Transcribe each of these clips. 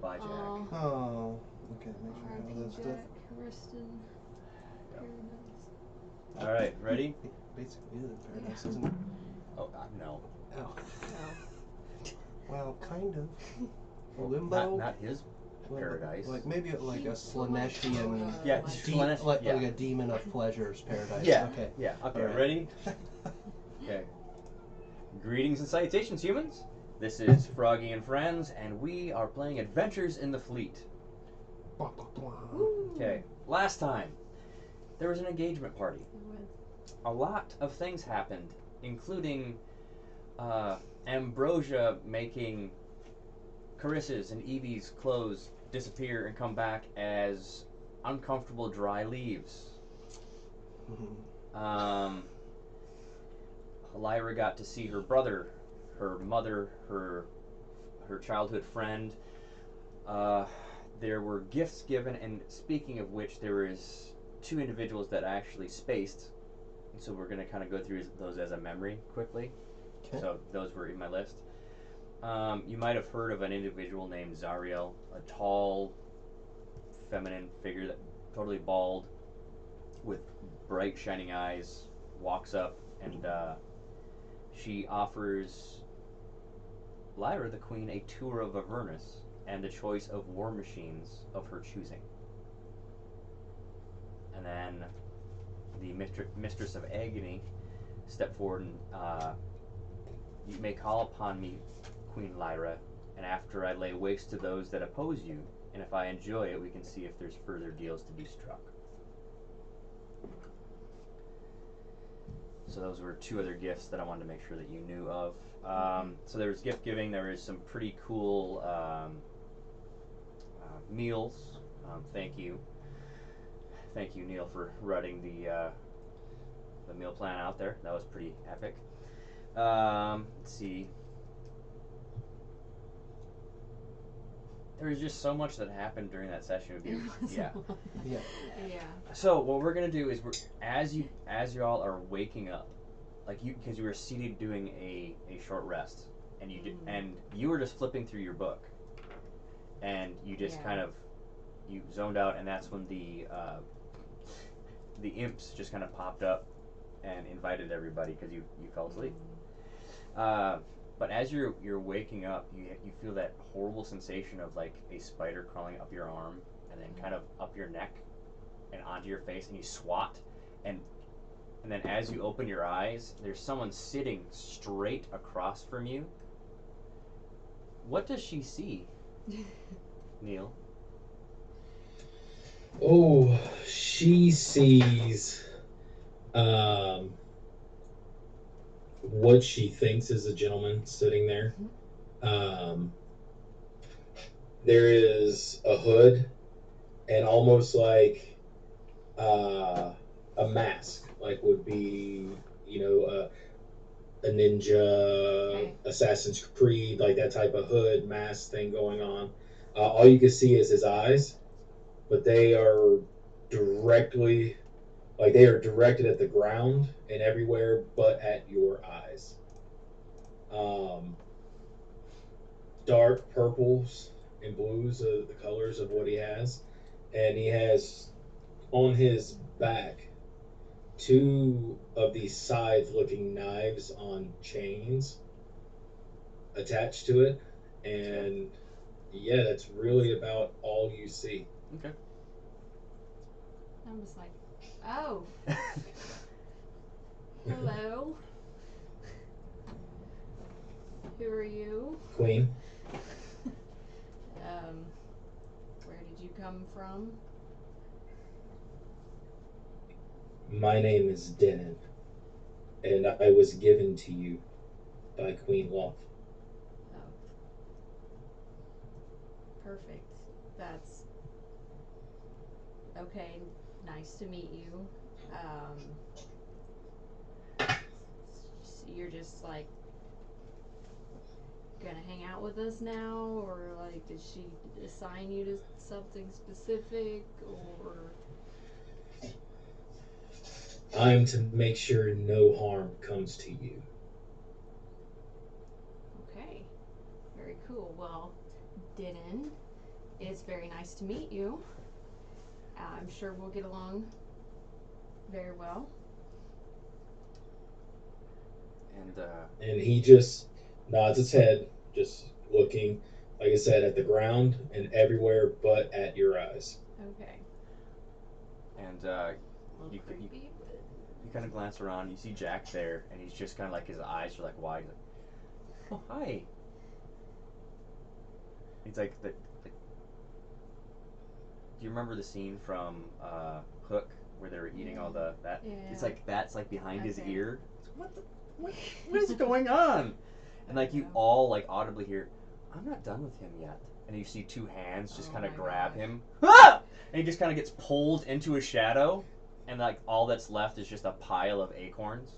Goodbye, Jack. Oh. Okay, make sure I have R.I.P. this stuff. Jack. Rest in Yep. paradise. All right, ready? Basically, is it paradise, isn't it? Oh, no. Oh. No. Well, kind of. Well, Limbo. not his paradise. Like maybe like a He will, like, Slaneshian, Yeah, like, Slanesh- like yeah. a demon of pleasures paradise. Yeah. Okay. Yeah. Okay. All right. Ready? Okay. Greetings and salutations, humans. This is Froggy and Friends, and we are playing Adventures in the Fleet. Okay. Last time, there was an engagement party. A lot of things happened, including Ambrosia making Carissa's and Evie's clothes disappear and come back as uncomfortable dry leaves. Lyra got to see her brother, her mother, her childhood friend. There were gifts given, and speaking of which, there was two individuals that actually spaced. And so we're going to kind of go through those as a memory quickly. Okay. So those were in my list. You might have heard of an individual named Zariel, a tall, feminine figure, that totally bald, with bright, shining eyes, walks up and she offers Lyra, the queen, a tour of Avernus and the choice of war machines of her choosing. And then the Mistress of Agony stepped forward and you may call upon me, Queen Lyra, and after I lay waste to those that oppose you, and if I enjoy it, we can see if there's further deals to be struck. So those were two other gifts that I wanted to make sure that you knew of. So there was gift giving. There was some pretty cool meals. Thank you, Neil, for writing the meal plan out there. That was pretty epic. Let's see. There was just so much that happened during that session. It would be, yeah. Yeah. Yeah. So what we're gonna do is as you all are waking up, like because you were seated doing a short rest, and you were just flipping through your book, and you just kind of you zoned out, and that's when the imps just kind of popped up and invited everybody because you fell asleep. But as you're waking up, you feel that horrible sensation of like a spider crawling up your arm and then kind of up your neck and onto your face, and you swat, and then as you open your eyes, there's someone sitting straight across from you. What does she see, Neil? Oh, she sees what she thinks is a gentleman sitting there. There is a hood and almost like a mask, like would be, a ninja, Assassin's Creed, like that type of hood mask thing going on. All you can see is his eyes, but they are directly, like they are directed at the ground and everywhere but at your eyes. Um, Dark purples and blues are the colors of what he has, and he has on his back two of these scythe-looking knives on chains attached to it, and yeah, that's really about all you see. Okay. I'm just like, oh, hello. Who are you? Queen. Where did you come from? My name is Denon, and I was given to you by Queen Loth. Oh, perfect. That's okay. Nice to meet you. So you're just like gonna hang out with us now, or like did she assign you to something specific, or I'm to make sure no harm comes to you. okay, very cool. Well, Denon, It's very nice to meet you. I'm sure we'll get along very well. And he just nods his head, just looking, like I said, at the ground and everywhere but at your eyes. Okay. and A little You- creepy, but you kind of glance around. You see Jack there, and he's just kind of like his eyes are like wide. Like, oh hi. He's like the. Do you remember the scene from Hook where they were eating all the that? yeah. It's like that's like behind his Okay. ear. What is going on? And like you know. all like audibly hear, I'm not done with him yet. And you see two hands just Oh kind of my grab gosh. him. Ah! And he just kind of gets pulled into a shadow, and like all that's left is just a pile of acorns.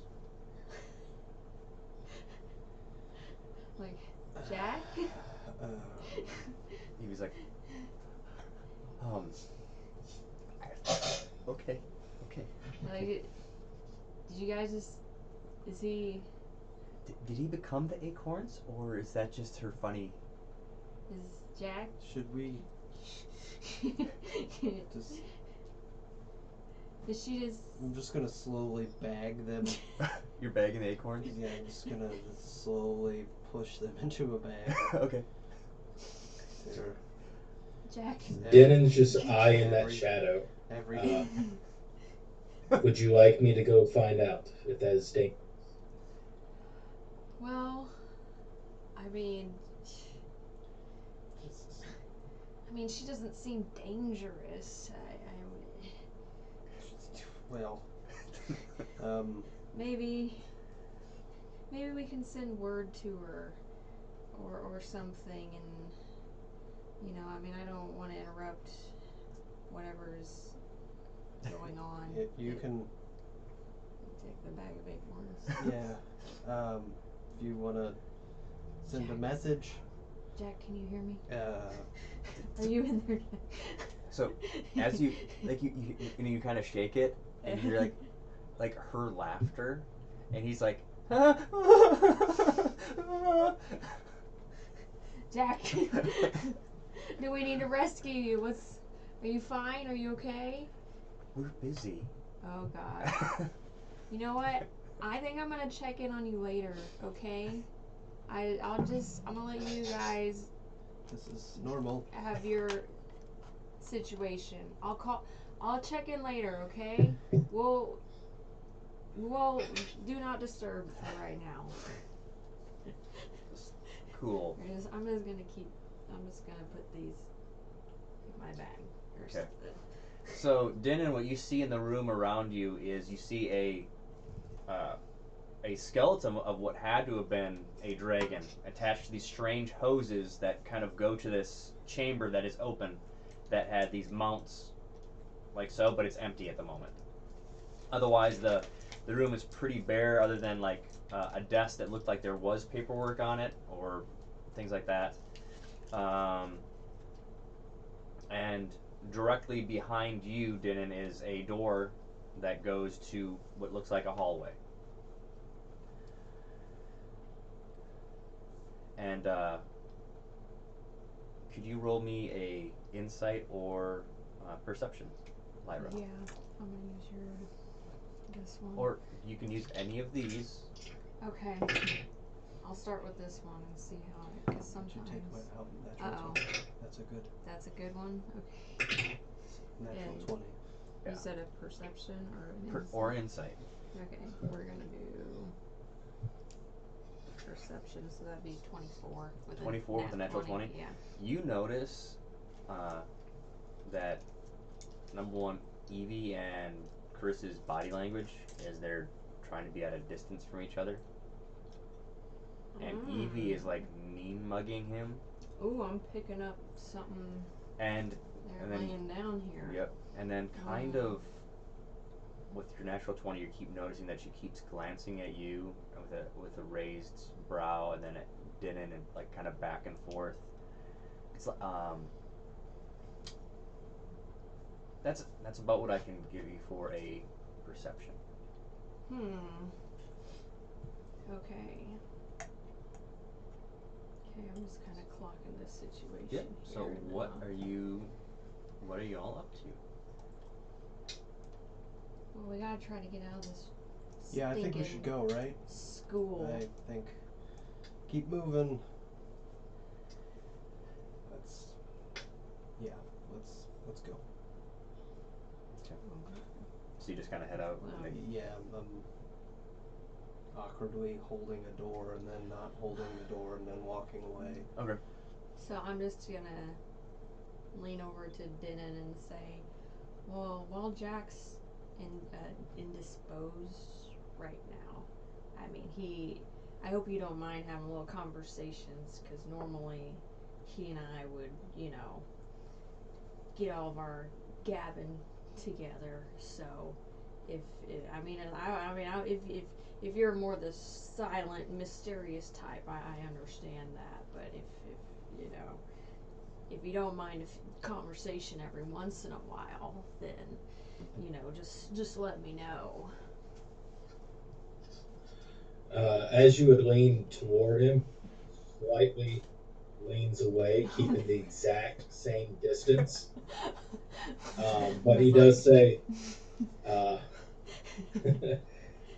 Like, Jack? He was like, okay. Like, did you guys just. Is he. Did he become the acorns, or is that just her funny? Is Jack. Should we just? Is she just. I'm just gonna slowly bag them. You're bagging the acorns? Yeah, I'm just gonna slowly push them into a bag. Okay. They're Jack. Denon's just eyeing that shadow. Every Would you like me to go find out if that is dangerous? Well, I mean, she doesn't seem dangerous. well, Maybe we can send word to her, or something, and I don't want to interrupt whatever's going on. you can. Take the bag of acorns. Yeah. If you wanna send a message. Jack, can you hear me? Uh, Are you in there? So as you like you kind of shake it, and you hear like her laughter, and he's like, Jack, do we need to rescue you? Are you fine? Are you okay? we're busy. Oh God. You know what? I think I'm gonna check in on you later, okay? I'm gonna let you guys this is normal. have your situation. I'll check in later, okay? We'll do not disturb for right now. Cool. I'm just gonna put these in my bag or Okay. something. So Denon, what you see in the room around you is you see a skeleton of what had to have been a dragon attached to these strange hoses that kind of go to this chamber that is open that had these mounts like so, but it's empty at the moment. Otherwise, the room is pretty bare other than like a desk that looked like there was paperwork on it or things like that. And directly behind you, Denon, is a door that goes to what looks like a hallway. And could you roll me a insight or perception, Lyra? Yeah, I'm gonna use this one. Or you can use any of these. Okay. I'll start with this one and see how because Should sometimes. take my natural Uh-oh. 20. That's a good That's a good one. Okay. natural And- 20. Yeah. You said a perception or an insight? Or insight. Okay, we're gonna do perception, so that'd be 24. 24 with a natural 20? Yeah. You notice that number one, Evie and Chris's body language as they're trying to be at a distance from each other. And Evie is like mean mugging him. Ooh, I'm picking up something And they're And then- laying down here. yep. And then kind of with your natural 20, you keep noticing that she keeps glancing at you with a raised brow, and then at Denon, and like kind of back and forth. It's like that's about what I can give you for a perception. Okay. Okay, I'm just kind of clocking this situation. Yep. So here what now. are you all up to? Well, we gotta try to get out of this. Yeah, I think we should go, right? School. I think. Keep moving. Let's. Yeah, let's go. Okay. So you just kind of head out. Wow. And then, Yeah, I'm awkwardly holding a door and then not holding the door and then walking away. okay. So I'm just gonna lean over to Denon and say, well, while Jack's indisposed right now, I mean, I hope you don't mind having little conversations, because normally he and I would, get all of our gabbing together. So if you're more the silent, mysterious type, I understand that. But if if you don't mind a conversation every once in a while, then just let me know. As you would lean toward him, slightly leans away, keeping the exact same distance. But he does say,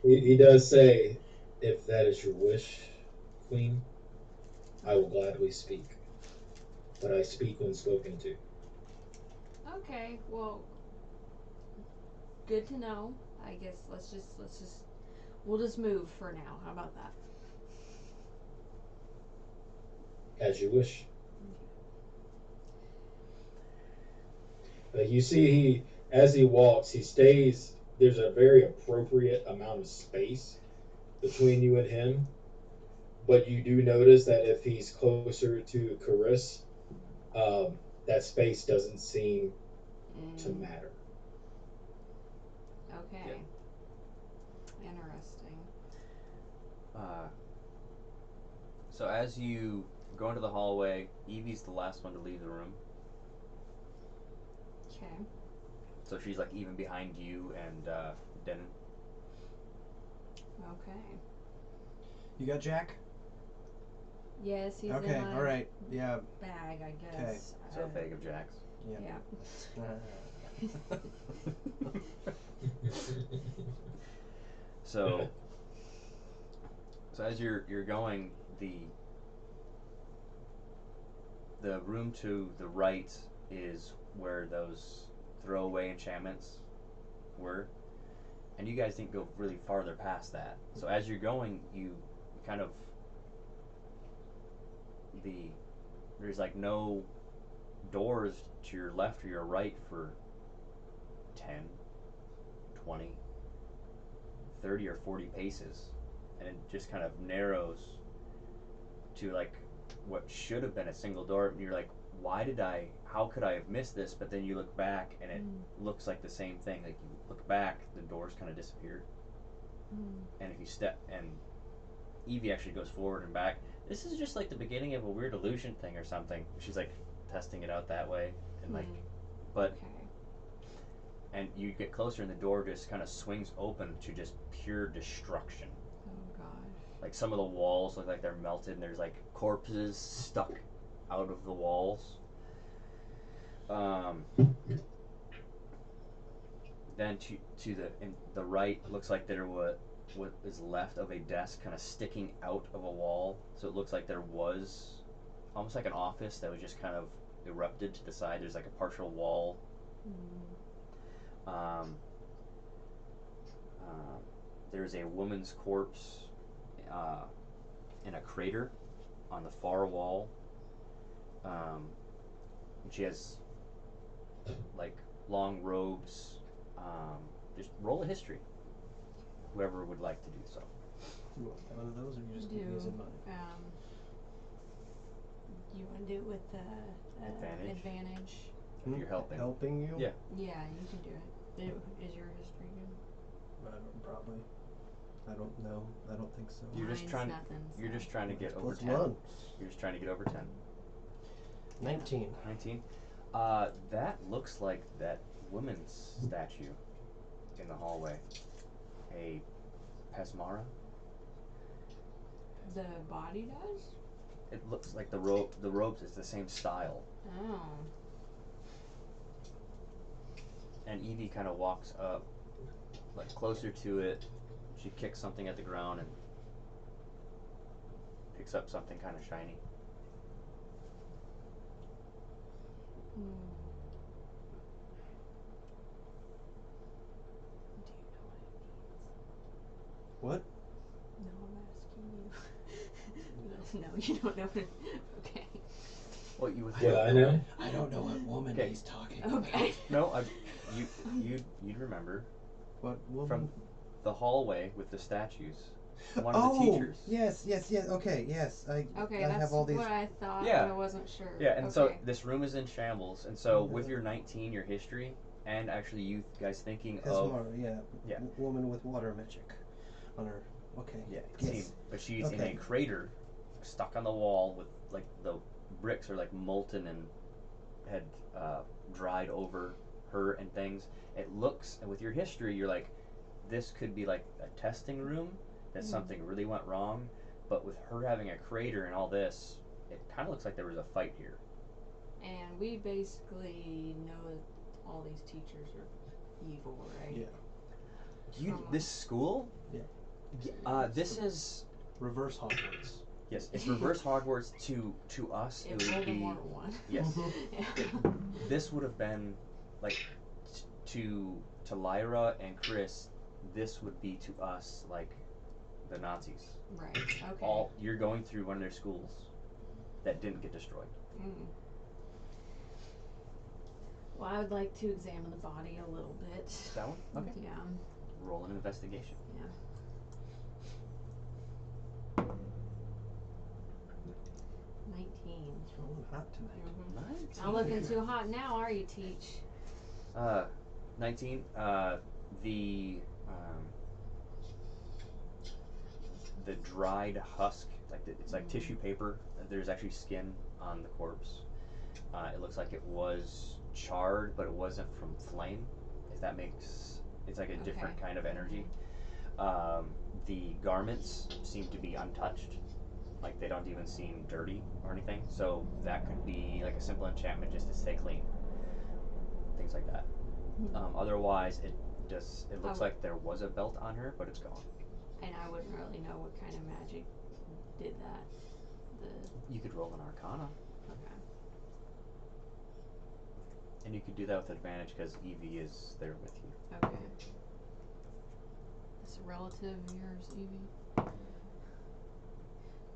he does say, if that is your wish, Queen, I will gladly speak. But I speak when spoken to. Okay, well, good to know. I guess we'll just move for now. How about that? As you wish. You see, as he walks, he stays. There's a very appropriate amount of space between you and him, but you do notice that if he's closer to Caris, that space doesn't seem to matter. Okay. Yep. Interesting. So as you go into the hallway, Evie's the last one to leave the room. Okay. So she's like even behind you and Denon. Okay. You got Jack? Yes, he's Okay, in my alright. Yeah. bag, I guess. So a bag of Jacks. Yeah. So as you're going, the room to the right is where those throwaway enchantments were, and you guys didn't go really farther past that. So as you're going, you kind of there's like no doors to your left or your right for 10, 20, 30 or 40 paces, and it just kind of narrows to like what should have been a single door, and you're like, how could I have missed this? But then you look back and it looks like the same thing. Like you look back, the doors kind of disappeared, and if you step, and Evie actually goes forward and back. This is just like the beginning of a weird illusion thing or something. She's like testing it out that way, and like, but Okay. and you get closer and the door just kind of swings open to just pure destruction. Oh gosh. Like some of the walls look like they're melted and there's like corpses stuck out of the walls. Then to the right looks like there what is left of a desk kind of sticking out of a wall. So it looks like there was almost like an office that was just kind of erupted to the side. There's like a partial wall. There's a woman's corpse in a crater on the far wall. And she has like long robes. Just roll a history. Whoever would like to do so. You want one of those, or you just keep using mine? You want to do it with advantage? If you're helping. Helping you? Yeah. Yeah, you can do it. Is your history good? Probably. I don't know. I don't think so. You're just trying. You're just trying to get over 10. You're just trying to get over 10. 19. 19. That looks like that woman's statue in the hallway. A Pesmara. The body does? It looks like the robes is the same style. Oh. And Evie kind of walks up, like closer to it. She kicks something at the ground and picks up something kind of shiny. Hmm. Do you know what it means? What? No, I'm asking you. No, you don't know what it. Okay. Well, you would. What I know? I don't know what woman Okay. he's talking Okay. No, you'd remember about. What woman? from the hallway with the statues. One oh, of the teachers. yes. Okay, yes. Okay, I that's have all these. what I thought, Yeah. but I wasn't sure. Yeah, and okay. so this room is in shambles, and so with your 19, your history, and actually you guys thinking of Esmar, yeah. Yeah. Woman with water magic on her. Okay. yeah, Yes. seen, but she's in Okay. a crater, stuck on the wall with like the bricks are like molten and had dried over her and things. It looks, and with your history, you're like, this could be like a testing room that something really went wrong, but with her having a crater and all this, it kind of looks like there was a fight here. And we basically know that all these teachers are evil, right? Yeah. This school? Yeah. This is Reverse Hogwarts. yes, it's reverse Hogwarts to us. If It would be Voldemort won. yes. Yeah. This would have been like to Lyra and Chris. This would be to us like the Nazis. Right. Okay. All you're going through one of their schools that didn't get destroyed. Mm. Well, I would like to examine the body a little bit. That one? Okay. Yeah. Roll an investigation. Yeah. 19. It's rolling hot tonight. Mm-hmm. Not looking too hot now, are you, Teach? 19. The dried husk, it's like tissue paper. There's actually skin on the corpse. It looks like it was charred, but it wasn't from flame. If that makes, it's like a different kind of energy. The garments seem to be untouched, like they don't even seem dirty or anything. So that could be like a simple enchantment just to stay clean. Things like that. Otherwise, it looks like there was a belt on her, but it's gone. And I wouldn't really know what kind of magic did that. You could roll an Arcana, Okay. and you could do that with advantage because Evie is there with you. Okay. It's a relative of yours, Evie.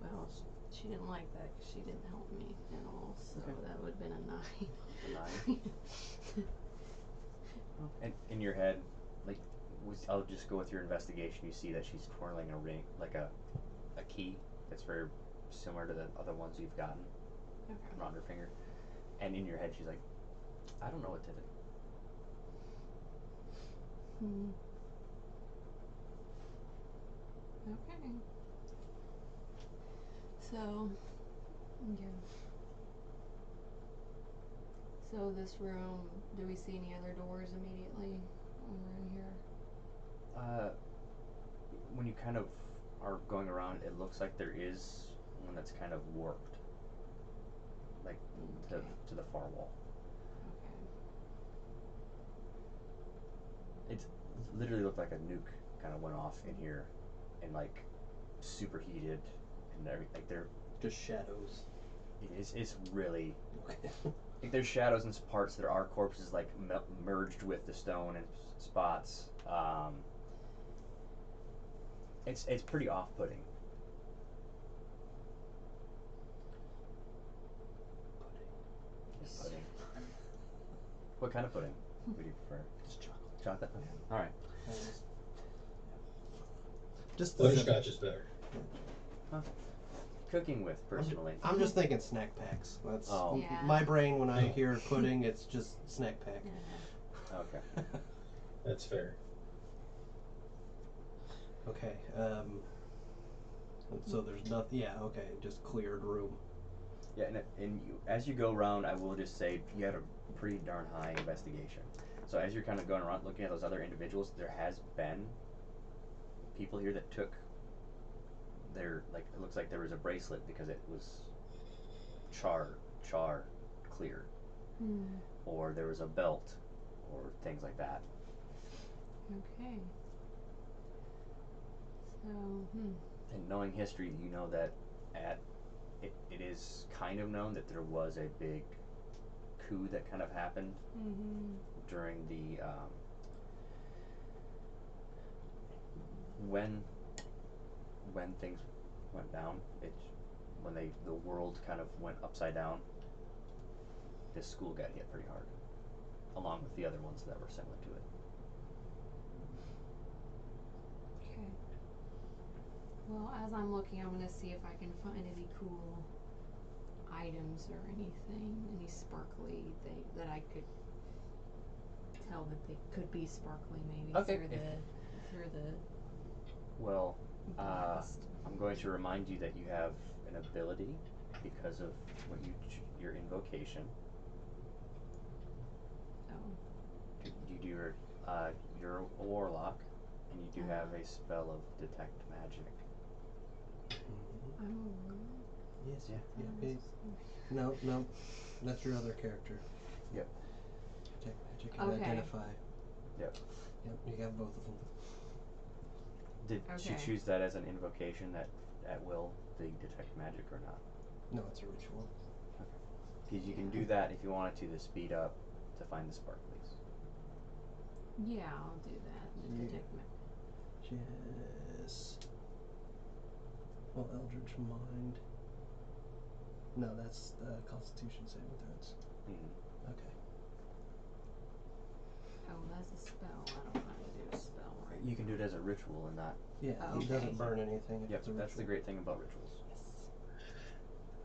Well, she didn't like that because she didn't help me at all, so that would have been a 9. A 9. And in your head, like, I'll just go with your investigation. You see that she's twirling a ring, like a key that's very similar to the other ones you've gotten around her finger. And in your head, she's like, I don't know what did it. Okay. So, okay. So this room, do we see any other doors immediately when we're in here? When you kind of are going around, it looks like there is one that's kind of warped, like to the far wall. Okay. It's literally looked like a nuke kind of went off in here, and like superheated and everything. Like they're Just shadows. it's really Okay. like there's shadows in parts. There are corpses like merged with the stone in spots. It's pretty off-putting. Pudding. What kind of pudding would you prefer? Just chocolate. Chocolate? Okay. All right. Just Butterscotch is better. Cooking with, personally. I'm just thinking snack packs. That's Yeah. my brain when I hear pudding. It's just snack pack. Okay. That's fair. Okay. So there's nothing. Yeah. Okay. Just cleared room. Yeah, and you, as you go around, I will just say you had a pretty darn high investigation. So as you're kind of going around looking at those other individuals, there has been people here that took their, like, it looks like there was a bracelet because it was char cleared, or there was a belt, or things like that. Okay. So, And knowing history, you know that it is kind of known that there was a big coup that kind of happened during the when things went down. When the world kind of went upside down. This school got hit pretty hard, along with the other ones that were similar to it. okay. Well, as I'm looking, I'm gonna see if I can find any cool items or anything, any sparkly thing that I could tell that they could be sparkly, maybe Okay. through the Well, blast. I'm going to remind you that you have an ability because of what your invocation. Oh. You do you're a warlock, and you do have a spell of detect magic. I'm a warlock. Yes. Yeah. No. That's your other character. Yep. Detect magic and Okay. identify. Yep. Yep, you got both of them. Did she Okay. choose that as an invocation that at will, the detect magic, or not? No, it's a ritual. Because you can do that if you wanted to speed up to find the sparklies. Yeah, I'll do that. The Yeah. detect magic. Yes. Well, Eldritch Mind. No, that's the Constitution saving throws. Mm-hmm. Okay. Oh, that's a spell. I don't know how to do a spell right. You can do it as a ritual and not. Yeah, Oh, it okay. doesn't burn anything if Yep, it's a that's the ritual. great thing about rituals.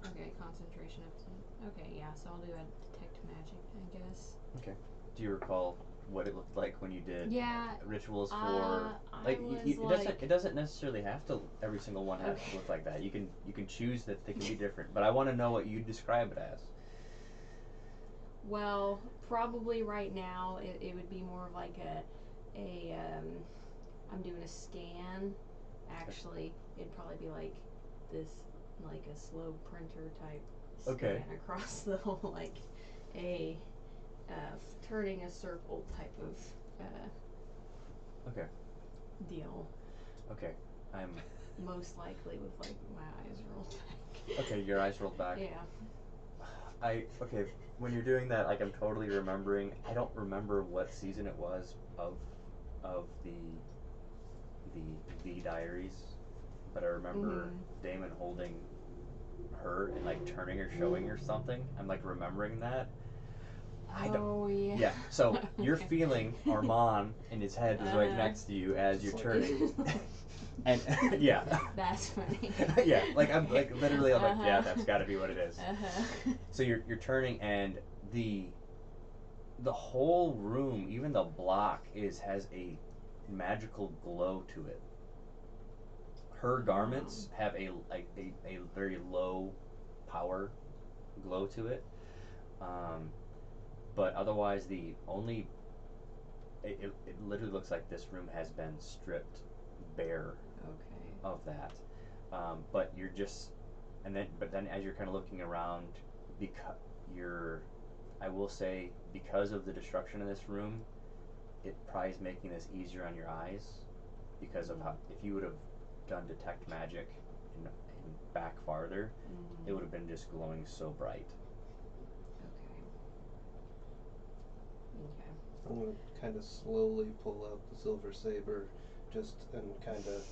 Yes. Okay, concentration up to. Okay, yeah. So I'll do a detect magic, I guess. Do you recall what it looked like when you did Yeah. rituals for I was it doesn't necessarily have to every single one have to look like that. You can choose that they can be different. But I want to know what you describe it as. Well, probably right now it would be more of like I'm doing a scan. Actually, it'd probably be like this, like a slow printer type scan Okay. across the whole, like a turning a circle type of Okay. deal. Okay. I'm Most likely with like my eyes rolled back. okay. Your eyes rolled back. Yeah. Okay. When you're doing that, like I'm totally remembering. I don't remember what season it was of the diaries, but I remember Damon holding her and like turning her, showing her something. I'm like remembering that. Oh yeah. Yeah. So you're Okay. feeling Armand and his head is right next to you as you're turning. And yeah. That's funny. Yeah, like I'm like literally I'm like, yeah, that's got to be what it is. Uh-huh. So you're turning, and the whole room, even the block, has a magical glow to it. Her garments have a very low power glow to it, but otherwise it literally looks like this room has been stripped bare Okay. of that. But you're just, but then as you're kind of looking around, I will say, because of the destruction in this room, it probably is making this easier on your eyes, because of how, if you would have done detect magic and back farther, it would have been just glowing so bright. Okay. I'm going to kind of slowly pull out the silver saber and kind of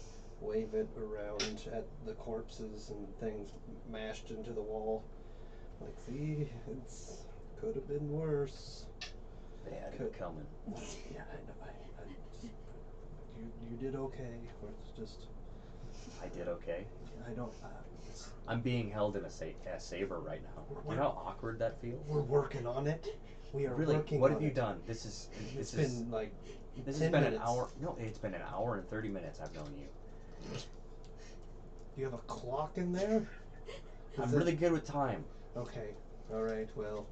wave it around at the corpses and things mashed into the wall. Like, see, could have been worse. They had it coming. Yeah, I know. You did okay. It's just. I did okay. I don't. I'm being held in a saber right now. You know how awkward that feels? We're working on it. We are really, working what on have you it. done? This has been like this 10 has been minutes. an hour. No, it's been an hour and 30 minutes I've known you. Do you have a clock in there? I'm really good with time. Okay. All right. Well,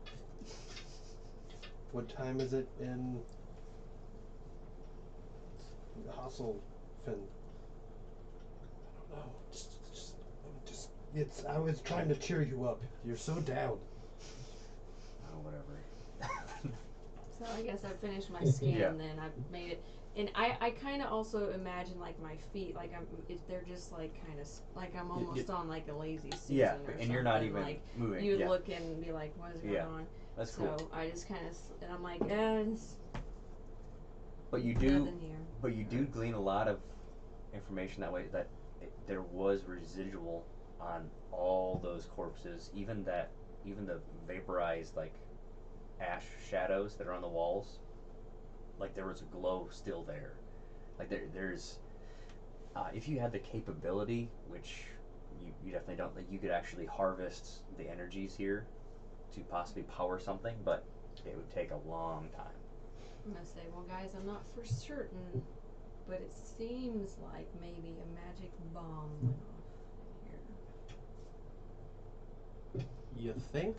what time is it in Hasselfin? I don't know. Just I was trying to cheer you up. You're so down. Oh, whatever. So I guess I finished my scan. Yeah. Then I made it, and I kind of also imagine like my feet, like they're just like kind of like I'm almost on like a lazy Susan Yeah, or and something. you're not even like moving. you would Yeah, look and be like, what is going Yeah. on? that's So cool. I just kind of, and I'm like, it's But you do, nothing here. but you do glean a lot of information that way. That there was residual on all those corpses, even the vaporized like ash shadows that are on the walls. Like there was a glow still there. Like there's if you had the capability, which you definitely don't, like you could actually harvest the energies here to possibly power something, but it would take a long time. I'm gonna say, well, guys, I'm not for certain, but it seems like maybe a magic bomb went off here. You think?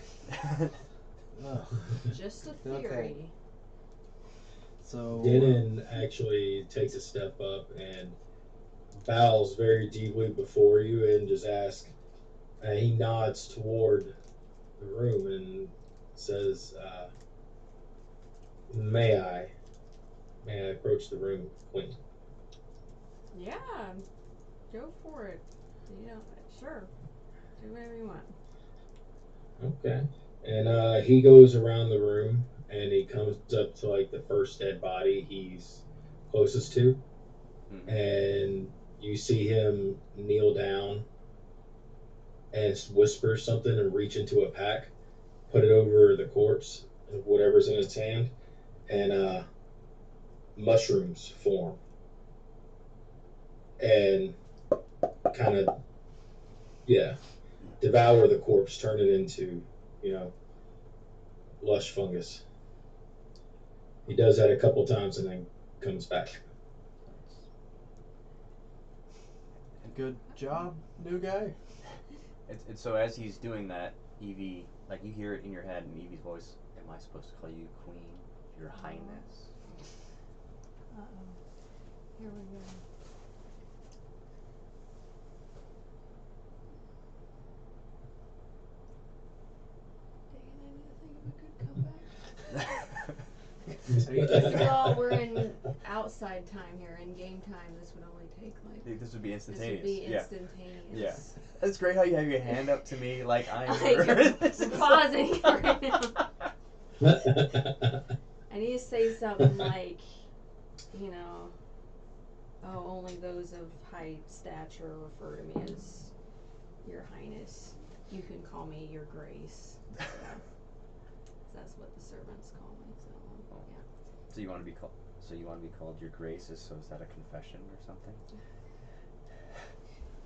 Ugh. Just a Okay. theory. So. Denon actually takes a step up and bows very deeply before you and just asks. He nods toward the room and says, "May I approach the room, Queen?" Yeah, go for it. You know, sure. Do whatever you want. Okay. And he goes around the room and he comes up to like the first dead body he's closest to, Mhm. and you see him kneel down and whisper something and reach into a pack, put it over the corpse of whatever's in his hand, and mushrooms form and kind of, yeah, devour the corpse, turn it into, you know, lush fungus. He does that a couple times and then comes back. Good job, new guy. It's so as he's doing that, Evie, like you hear it in your head in Evie's voice. Am I supposed to call you Queen, Your Highness? Uh oh. Here we go. Dang it, I need to think of a good comeback. Well, we're in outside time here. In game time, this would only take like. This would be This instantaneous. would be Yeah. instantaneous. Yeah. That's great how you have your hand up to me like I'm. Like you're pausing right now. I need to say something like, you know, oh, only those of high stature refer to me as Your Highness. You can call me Your Grace. So, that's what the servants call me. So yeah. So you want to be called? So you want to be called Your Grace? So is that a confession or something?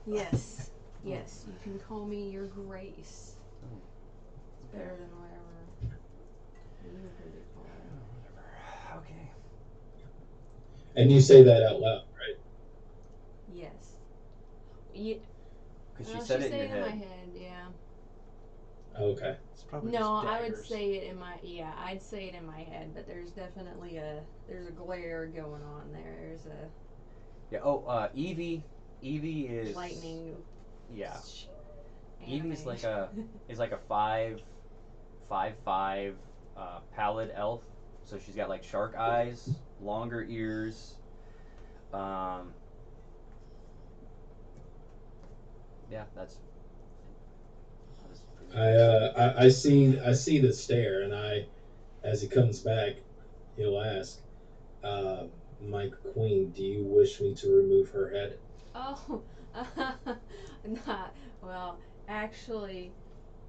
Yes. Yes. You can call me Your Grace. Oh. It's better than whatever you heard it called. Okay. And you say that out loud, right? Yes. Yeah. Because Well, she said it in said your it head. in my head. Yeah. Okay. It's probably No, just I would daggers. say it in my I'd say it in my head, but there's definitely there's a glare going on there. There's a Yeah. Oh, Evie is lightning. Yeah. Animation. Evie's like a 5'5", pallid elf. So she's got like shark eyes, longer ears. Yeah, that's. I see the stare, and as he comes back, he'll ask, "My queen, do you wish me to remove her head?" Oh, not well. Actually,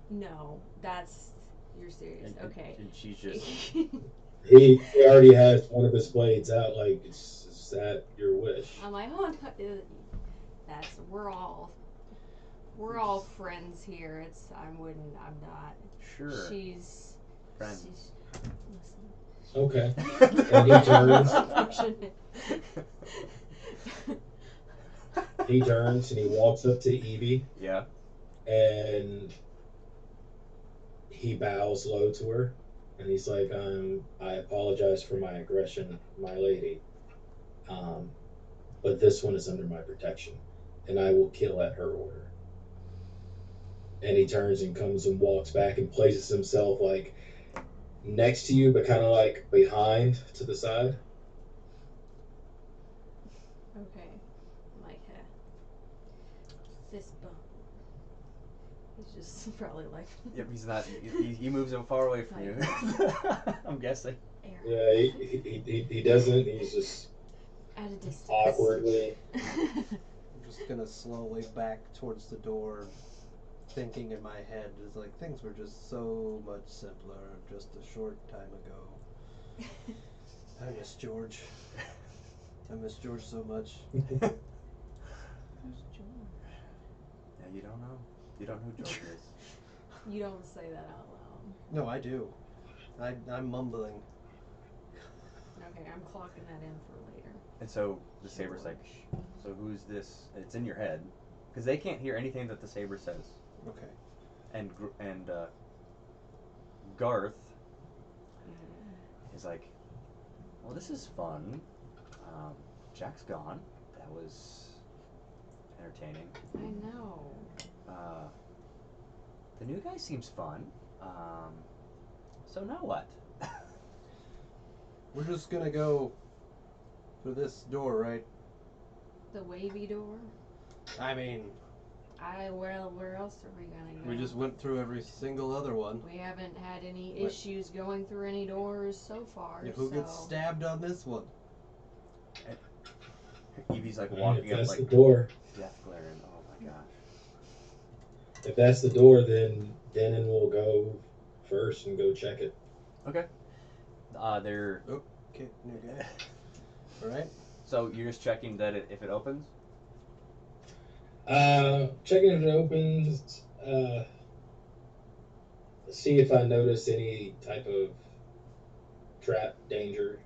no. That's you're serious. Okay. And she's just. He already has one of his blades out. Like, is that your wish? I'm like, oh no, that's we're all friends here. I'm not. Sure. She's Friends. Listen. Okay. And he turns. Unfortunate. He turns and he walks up to Evie. Yeah. And he bows low to her, and he's like, "I apologize for my aggression, my lady. But this one is under my protection, and I will kill at her order." and he turns and comes and walks back and places himself like next to you, but kind of like behind to the side. Okay. I'm like, fist bump. He's just probably like. Yep, he's not. He moves him far away from you. I'm guessing. Air. Yeah, he doesn't. He's just At a distance. awkwardly. I'm just gonna slowly back towards the door, thinking in my head is like things were just so much simpler just a short time ago. I miss George. I miss George so much. Who's George? Yeah, you don't know. You don't know who George is. You don't say that out loud. No, I do. I'm mumbling. Okay, I'm clocking that in for later. And so the saber's like, so who's this? It's in your head, because they can't hear anything that the saber says. Okay. And Garth is like, well, this is fun. Jack's gone. That was entertaining. I know. The new guy seems fun. So now what? We're just gonna go through this door, right? The wavy door. I mean, Well, where else are we gonna go? we just went through every single other one. We haven't had any What? issues going through any doors so far. Yeah, who so. gets stabbed on this one? Evie's like If walking up that's like the door, death glaring. Oh my gosh. if that's the door, then Denon will go first and go check it. Okay. They're Okay, new guy. Alright. so you're just checking that if it opens. Checking if it opens. See if I notice any type of trap danger.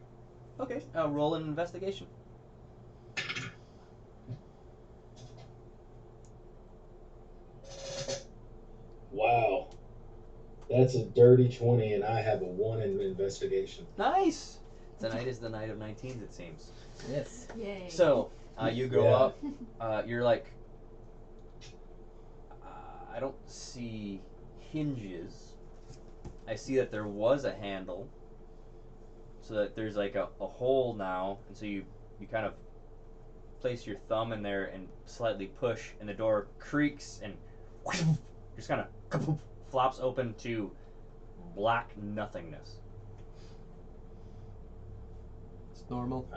Okay. Roll an investigation. Wow, that's a dirty 20, and I have a 1 in investigation. Nice. Tonight is the night of 19s, it seems. Yes. Yay. So you go Yeah. up. You're like, I don't see hinges. I see that there was a handle, so that there's like a hole now, and so you kind of place your thumb in there and slightly push, and the door creaks and just kind of flops open to black nothingness. It's normal.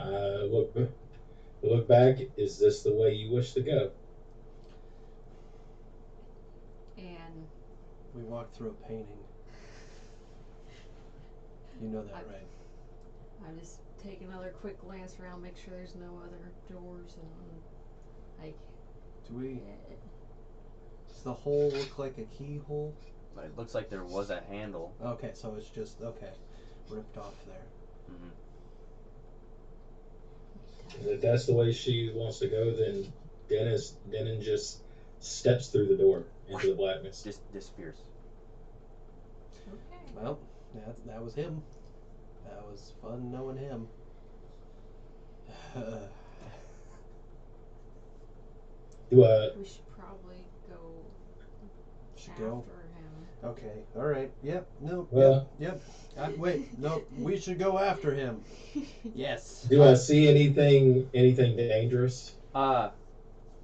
Look back. Is this the way you wish to go? And We walked through a painting. You know that, right? I just take another quick glance around, make sure there's no other doors, and like. Do we? eh, Does the hole look like a keyhole? But it looks like there was a handle. Okay, so it's just ripped off there. If that's the way she wants to go, then Denon just steps through the door into the blackness. Just disappears. Okay. Well, that was him. That was fun knowing him. We should probably go Should after go. him. Okay. All right. Yep. No. Well- Yep. Wait. No. We should go after him. Yes. Do I see anything dangerous?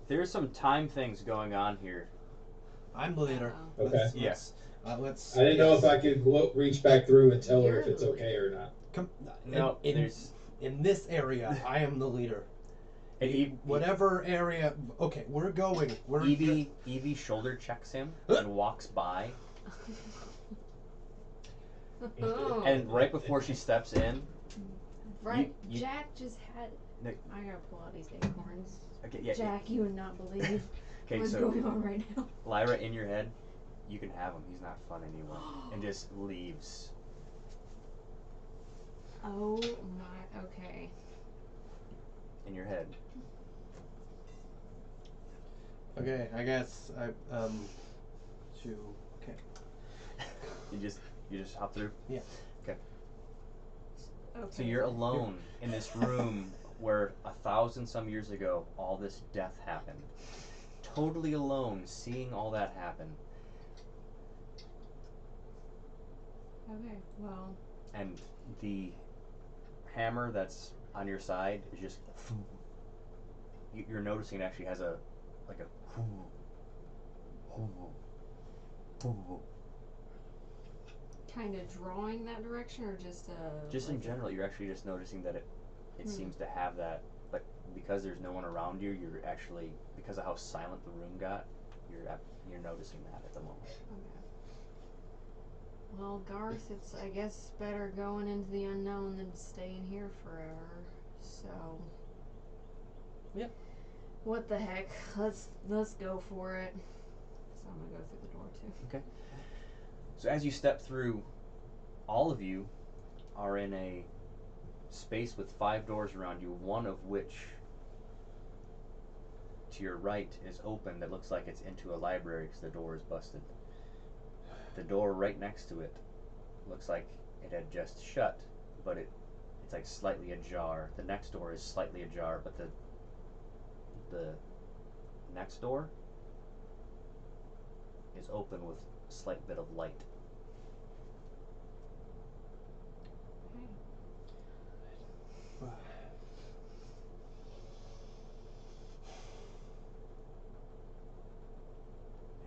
There's some time things going on here. I'm the leader. Uh-oh. Okay. Yes. Let's. I didn't know if I could reach back through and tell her if You're it's the okay or not. Come. No, in, there's in this area, I am the leader. Whatever area. Okay, we're going. We're. Evie shoulder checks him and walks by, Oh. and right before she steps in, Right, you- Jack just had. No. I gotta pull out these acorns. okay, yeah, Jack, you would not believe okay, what's so going on right now. Lyra, in your head, you can have him. He's not fun anymore, and just leaves. Oh my. Okay. In your head. Okay, I guess I to okay. You just hop through. Okay. So you're alone in this room where 1,000 some years ago all this death happened. Totally alone, seeing all that happen. Okay, well, And the hammer that's on your side is just. You're noticing it actually has a like a. kind of drawing that direction or just Just in like general, you're actually just noticing that it Hmm. seems to have that, but because there's no one around you, you're actually, because of how silent the room got, you're noticing that at the moment. Okay. Well, Garth, it's I guess better going into the unknown than staying here forever. So. Yep. What the heck? Let's go for it. So I'm gonna go through the door too. So as you step through, all of you are in a space with 5 doors around you, one of which to your right is open that looks like it's into a library because the door is busted. The door right next to it looks like it had just shut, but it's like slightly ajar. The next door is slightly ajar, but the next door is open with a slight bit of light.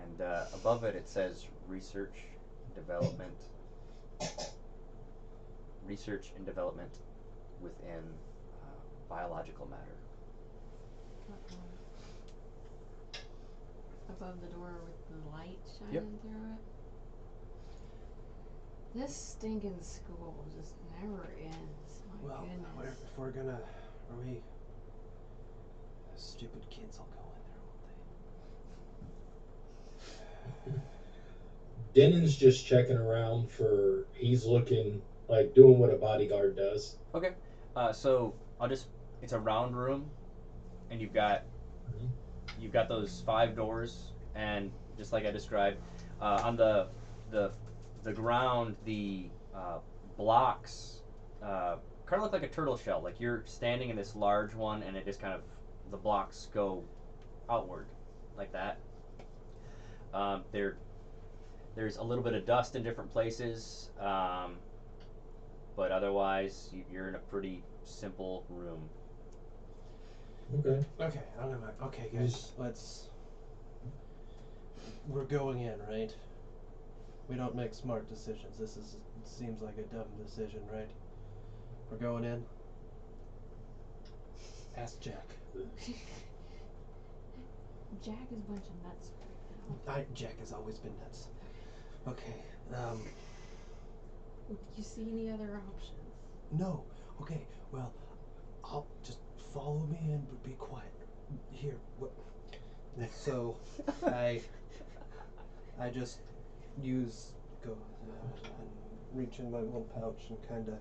And above it, it says research development within biological matter. Above the door with the light shining Yep. through it. This stinking school just never ends. My Well, goodness. if we're gonna, are we? Stupid kids will go in there, won't they? Denon's just checking around for. He's looking like doing what a bodyguard does. Okay. So it's a round room, and you've got those 5 doors, and just like I described, on the ground, the blocks kind of look like a turtle shell. Like you're standing in this large one, and it just kind of, the blocks go outward like that. There's a little bit of dust in different places, but otherwise you're in a pretty simple room. Okay. Okay, okay, guys, we're going in, right? We don't make smart decisions. Seems like a dumb decision, right? We're going in. Ask Jack. Jack is a bunch of nuts right now. Jack has always been nuts. Okay, Do you see any other options? no. Okay, well, I'll just follow me in, but be quiet. Here, what? So, I just go and reach in my little pouch and kind of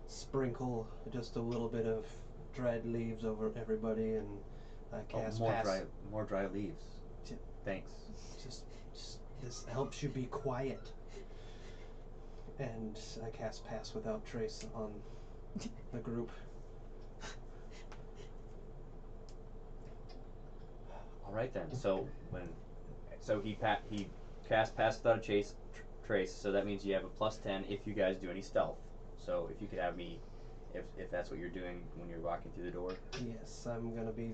sprinkle just a little bit of dried leaves over everybody, and I cast pass. More dry leaves. T- Thanks. Just this helps you be quiet. And I cast pass without trace on the group. All right then. So he cast pass without a trace. So that means you have a +10 if you guys do any stealth. So if you could have me, if that's what you're doing when you're walking through the door. Yes, I'm gonna be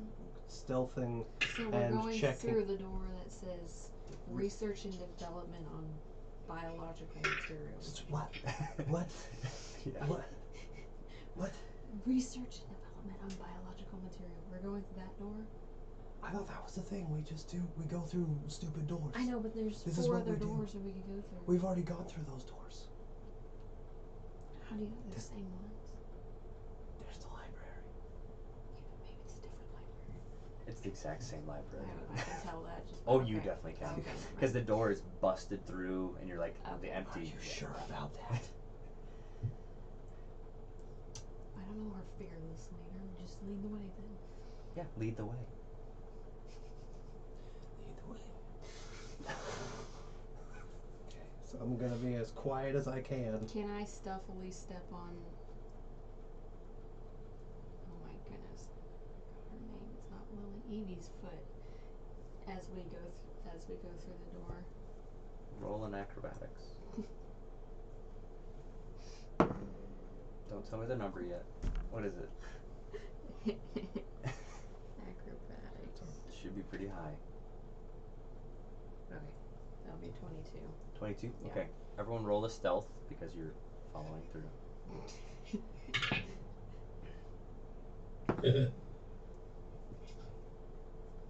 stealthing. So we're And going checking. through the door that says research and development on biological materials. What? What? Yeah. What? Research and development on biological material. We're going through that door? I thought that was the thing. We just do. We go through stupid doors. I know, but there's This is 4 what other we do. doors that we could go through. We've already gone through those doors. How do you know they're the same ones? There's the library. Yeah, but maybe it's a different library. It's the exact same library. I can tell that. Just Oh, okay. you definitely can, Okay. because the door is busted through, and you're like the Okay. empty. Are you sure about that? I don't know our fearless leader. Just lead the way then. Yeah, lead the way. Lead the way. Okay, so I'm gonna be as quiet as I can. Can I stealthily step on? Oh my goodness, her name is not Lily. Evie's foot. As we go through the door. Roll in acrobatics. tell me the number yet. What is it? Acrobatics. Should be pretty high. Okay, that'll be 22. 22? Yeah. Okay. Everyone roll a stealth because you're following through.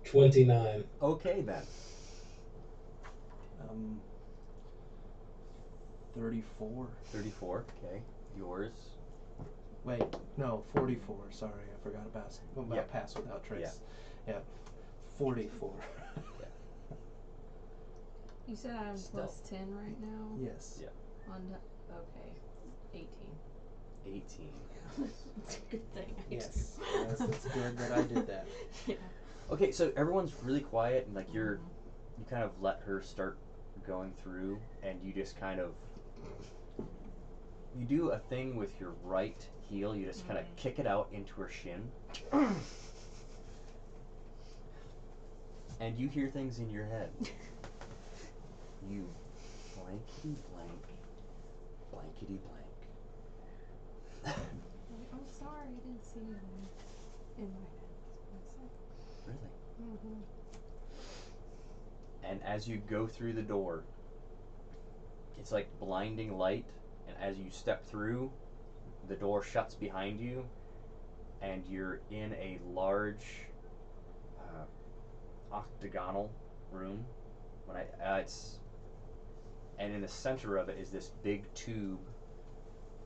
29. Okay then. 34. 34. Okay. Yours. Wait, no, 44. Sorry, I forgot about Yep. pass without trace. Yeah. 44. You said I'm plus Stealth. 10 right now? Yes. Yeah. Okay, 18. 18. It's a good thing. Yes. Yes, it's good that I did that. Yeah. Okay, so everyone's really quiet and like you kind of let her start going through and you just kind of you do a thing with your right heel, you just kind of kick it out into her shin. And you hear things in your head. You blankety blank, blankety blank. Like, I'm sorry, I didn't see you in my head. Really? Mm-hmm. And as you go through the door, it's like blinding light, and as you step through, the door shuts behind you, and you're in a large octagonal room. And in the center of it is this big tube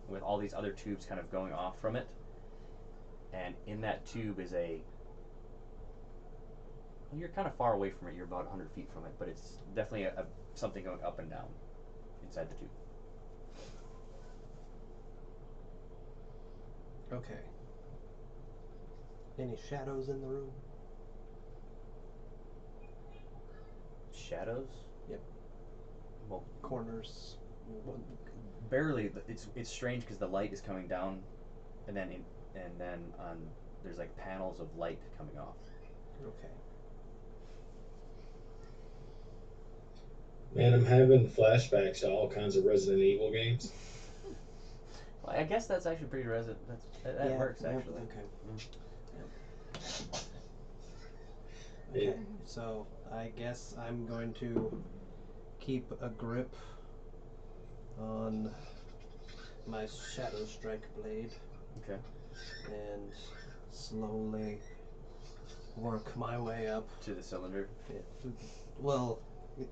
with all these other tubes kind of going off from it, and in that tube is you're kind of far away from it, you're about 100 feet from it, but it's definitely something going up and down inside the tube. Okay. Any shadows in the room? Shadows? Yep. Well, Corners? barely. It's strange because the light is coming down, and then there's like panels of light coming off. Okay. Man, I'm having flashbacks to all kinds of Resident Evil games. Well, I guess that's actually pretty that Yeah, works yep, actually. Okay. Yeah. Okay, so I guess I'm going to keep a grip on my Shadow Strike blade Okay. and slowly work my way up. To the cylinder. Well,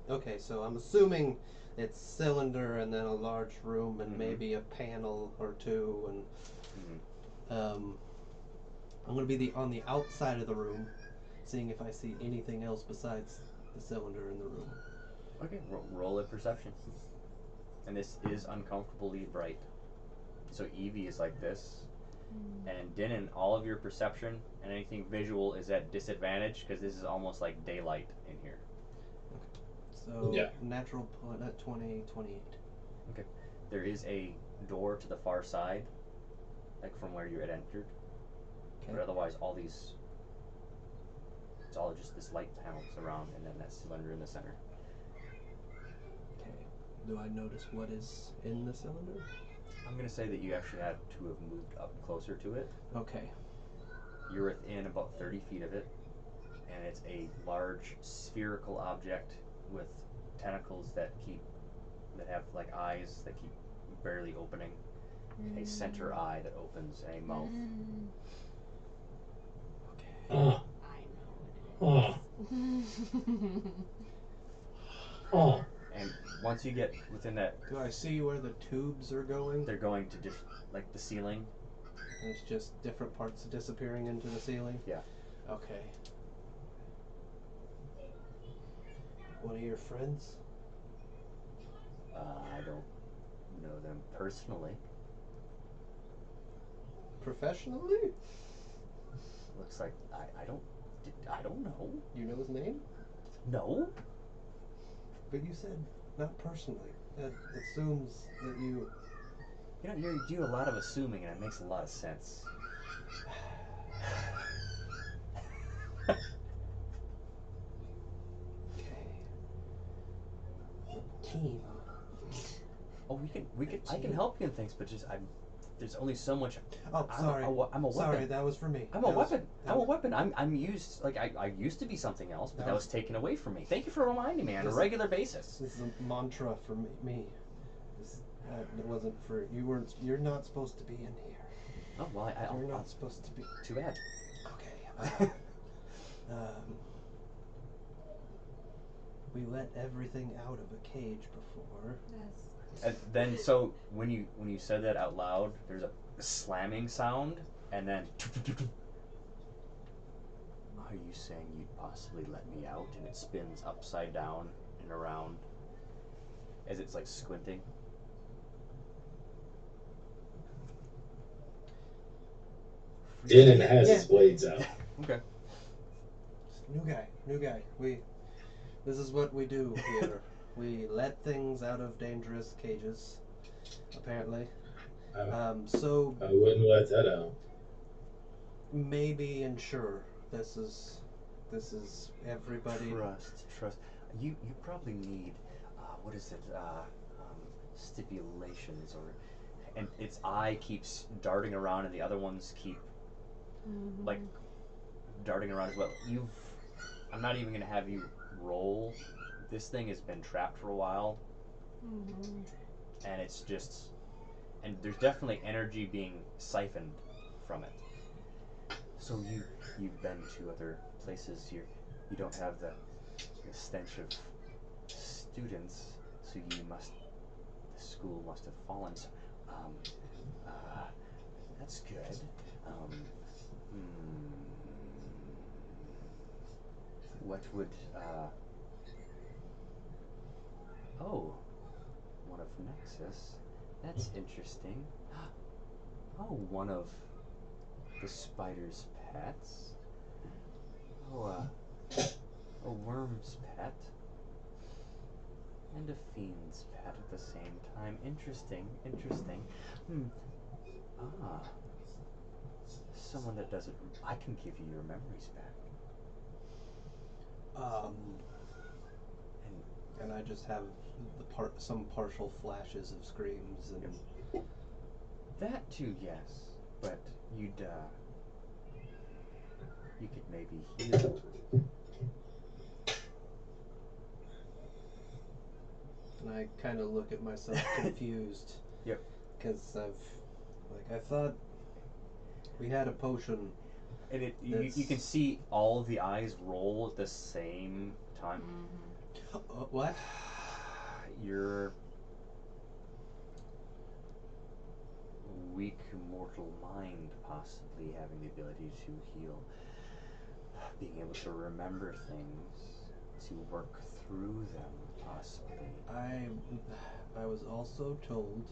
okay, so I'm assuming it's cylinder and then a large room and Mhm. maybe a panel or two, and Mm-hmm. I'm going to be on the outside of the room, seeing if I see anything else besides the cylinder in the room. Okay. Roll a perception. And this is uncomfortably bright. So Evie is like this, and Denon, all of your perception and anything visual is at disadvantage because this is almost like daylight in here. So Yeah. natural 20, 28. There is a door to the far side, like from where you had entered. But Okay. otherwise, it's all just this light panels around, and then that cylinder in the center. Okay. Do I notice what is in the cylinder? I'm gonna say that you actually had to have moved up closer to it. Okay. You're within about 30 feet of it, and it's a large spherical object with tentacles that have like eyes that keep barely opening. A center eye that opens, and a mouth. Okay. Huh. I Huh. know it. Huh. And once you get within that, Do I see where the tubes are going? they're going to just like the ceiling. And it's just different parts disappearing into the ceiling? Yeah. Okay. One of your friends? I don't know them personally. Professionally? Looks like I don't know. You know his name? No. But you said not personally. That assumes that you... You do a lot of assuming, and it makes a lot of sense. Okay. Team. Oh, I can help you in things, but just there's only so much. Oh, sorry. I'm a weapon. Sorry, that was for me. I'm a That was- weapon. that I'm a was- weapon. I'm used. Like I used to be something else, but That that was- was taken away from me. Thank you for reminding me on a This- regular basis. This is a mantra for me. It wasn't for you. Weren't. You're not supposed to be in here. Oh well, You're not supposed to be. too bad. Okay. We let everything out of a cage before. Yes. And then so when you said that out loud, there's a slamming sound, and then. Are you saying you'd possibly let me out? And it spins upside down and around as it's like squinting. Denon has Yeah. his blades out. Okay. New guy. This is what we do here. We let things out of dangerous cages. Apparently. So I wouldn't let that out. maybe ensure this is everybody. Trust. You probably need what is it? Stipulations and its eye keeps darting around and the other ones keep like darting around as well. I'm not even gonna have you roll. This thing has been trapped for a while, and it's just, and there's definitely energy being siphoned from it. So you've been to other places. You don't have the stench of students, so the school must have fallen. So, that's good. What would one of Nexus. That's interesting. Oh, one of the spider's pets. Oh, a worm's pet. And a fiend's pet at the same time. Interesting. Someone that doesn't. I can give you your memories back. And I just have some partial flashes of screams and. That too, yes. But you could maybe heal. And I kind of look at myself confused. Yep. Because I thought we had a potion. And you can see all of the eyes roll at the same time. What? Your weak mortal mind possibly having the ability to heal. Being able to remember things, to work through them possibly. I was also told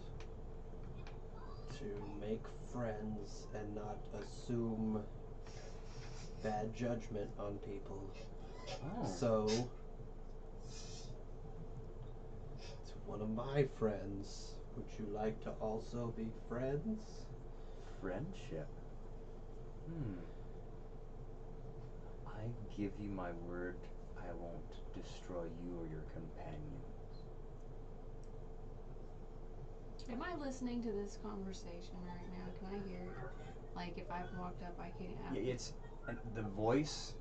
to make friends and not assume bad judgment on people. Oh. So, to one of my friends, would you like to also be friends? Friendship. I give you my word I won't destroy you or your companions. Am I listening to this conversation right now? Can I hear it? Like, if I've walked up, I can't. It's and the voice.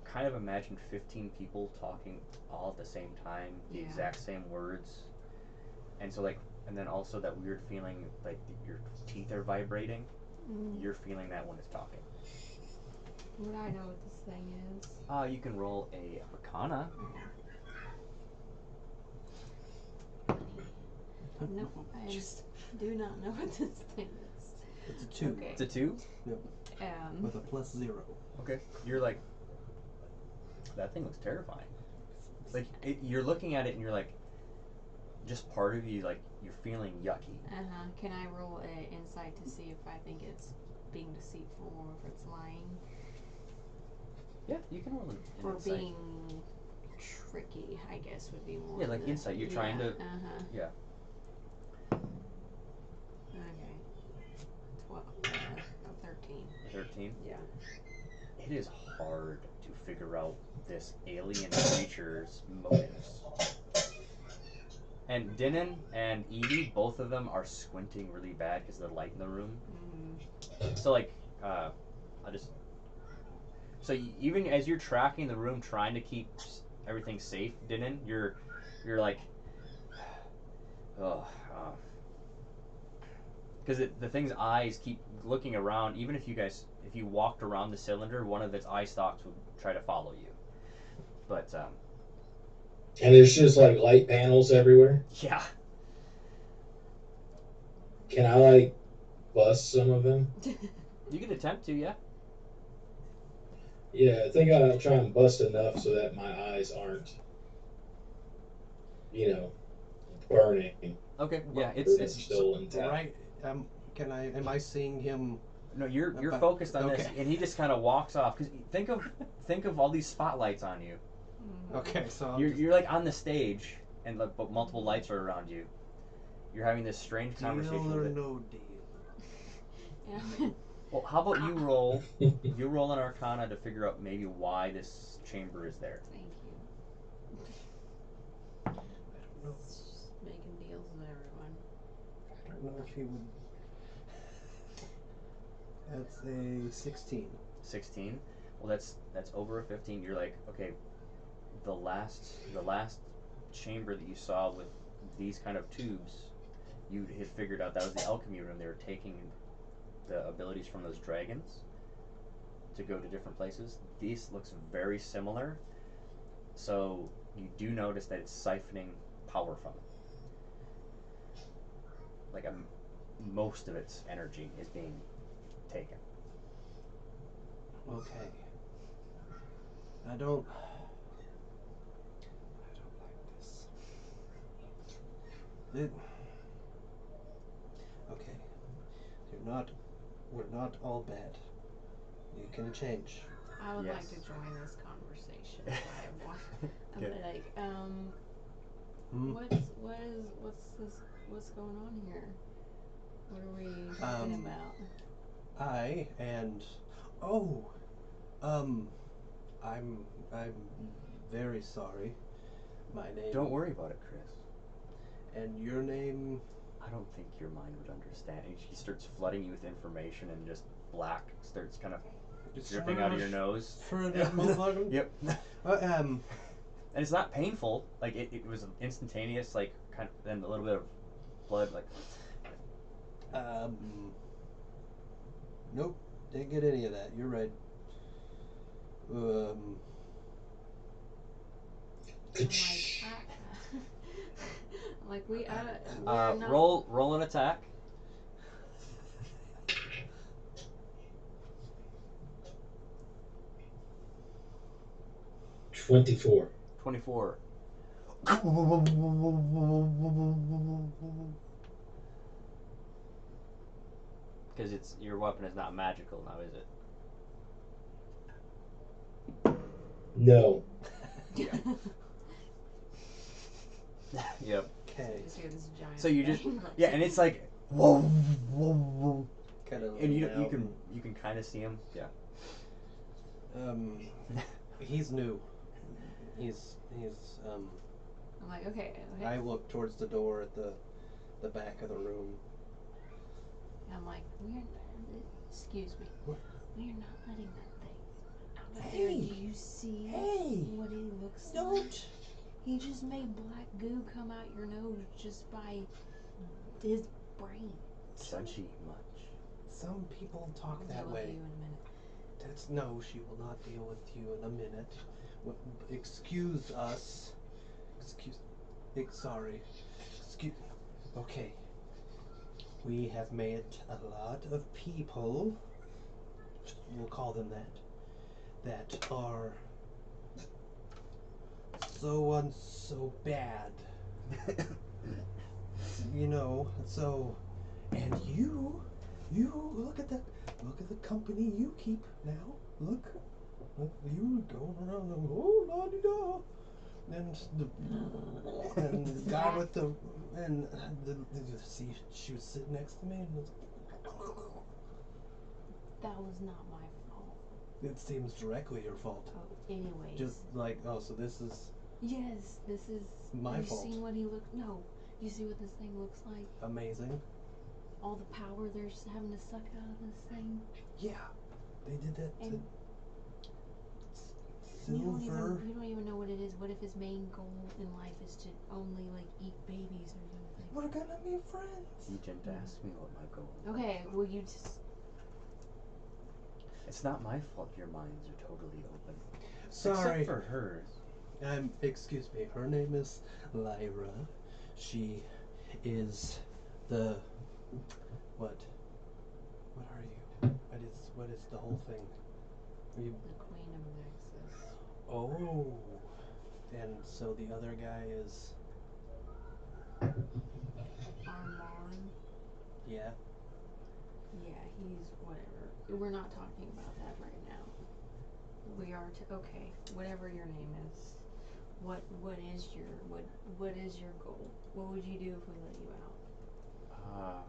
Kind of imagine 15 people talking all at the same time, the Yeah. exact same words, and so and then also that weird feeling like your teeth are vibrating. You're feeling that when it's talking. Would I know what this thing is? You can roll a Arcana. No, I do not know what this thing is. It's a 2. Okay. It's a 2. With a +0. Okay. You're like, that thing looks terrifying. Like you're looking at it and you're like, just part of you like you're feeling yucky. Can I roll an insight to see if I think it's being deceitful or if it's lying? Yeah, you can roll an Or insight. being tricky, I guess would be more. Yeah, like insight. You're trying to. Yeah. Okay. 12. 13. 13. Yeah. It is hard to figure out this alien creature's motives. And Dinan and Edie, both of them are squinting really bad because of the light in the room. So like, I'll just. So even as you're tracking the room, trying to keep everything safe, Dinan, you're like, oh, because the thing's eyes keep looking around. Even if you walked around the cylinder, one of its eye stalks would try to follow you. But And there's just like light panels everywhere. yeah. Can I like bust some of them? You could attempt to, yeah. Yeah, I think I'll try and bust enough so that my eyes aren't, burning. Okay, yeah, Or it's they're still intact. Right. Am I seeing him? no, you're About- focused on this, okay. and he just kind of walks off. Because think of all these spotlights on you. Okay, so I'll You're like on the stage, and but multiple lights are around you. You're having this strange conversation deal or with it. no deal. Yeah. Well, how about you roll? You roll an Arcana to figure out maybe why this chamber is there. Thank you. I don't know. Just making deals with everyone. I don't know if he would. That's a 16. 16. Well, that's over a 15. You're like, okay, the last chamber that you saw with these kind of tubes, you had figured out that was the alchemy room. They were taking the abilities from those dragons to go to different places. This looks very similar, so you do notice that it's siphoning power from it. Like most of its energy is being taken. Okay. I don't like this. Okay. We're not all bad. You can change. I would like Yes. to join this conversation. I'm Okay. like, Hmm? what's going on here? What are we talking about? I'm very sorry. My name. Don't worry about it, Chris. And your name. I don't think your mind would understand. And she starts flooding you with information, and just black starts kind of dripping out of your nose. For that motherfucker. Yep. Um. And it's not painful. Like it was instantaneous. Like kind of, then a little bit of blood. Like Nope. Didn't get any of that. You're right. I'm like, we're not. roll an attack. $24. 24. Because your weapon is not magical now, is it? No. Yep. Okay. Just hear this giant So you just thing. yeah, and it's like whoa, whoa, whoa. Kind of. And you can kind of see him. Yeah. He's new. He's. I'm like, okay. I look towards the door at the back of the room. I'm like, excuse me. What? We're not letting that thing out of there. Hey! Do you see Hey! what it looks like? Don't. He just made black goo come out your nose just by his brain. Does she eat much? Some people talk I'll that deal with way. you in a minute. No, she will not deal with you in a minute. Excuse us. Sorry. Okay. We have made a lot of people, we'll call them that are so bad. And you look at the company you keep now. Look, you going around the la-di-da. And the guy with the see, she was sitting next to me and was That was not my fault. it seems directly your fault. Oh, anyways. Just like, so this is Yes, this is. My Have fault. you seen what he looked? No, You see what this thing looks like? Amazing. All the power they're just having to suck out of this thing. Yeah, they did that to And Silver. You don't even know what it is. What if his main goal in life is to only like eat babies or something? We're gonna be friends. You didn't ask me what my goal was. Okay, well you just It's not my fault your minds are totally open. Sorry. Except for hers. Excuse me. Her name is Lyra. She is the what? What are you? What is the whole thing? Are you? the queen of Nexus. Oh. And so the other guy is. Armand. Yeah. Yeah, he's whatever. We're not talking about that right now. We are okay. Whatever your name is, what is your goal? What would you do if we let you out?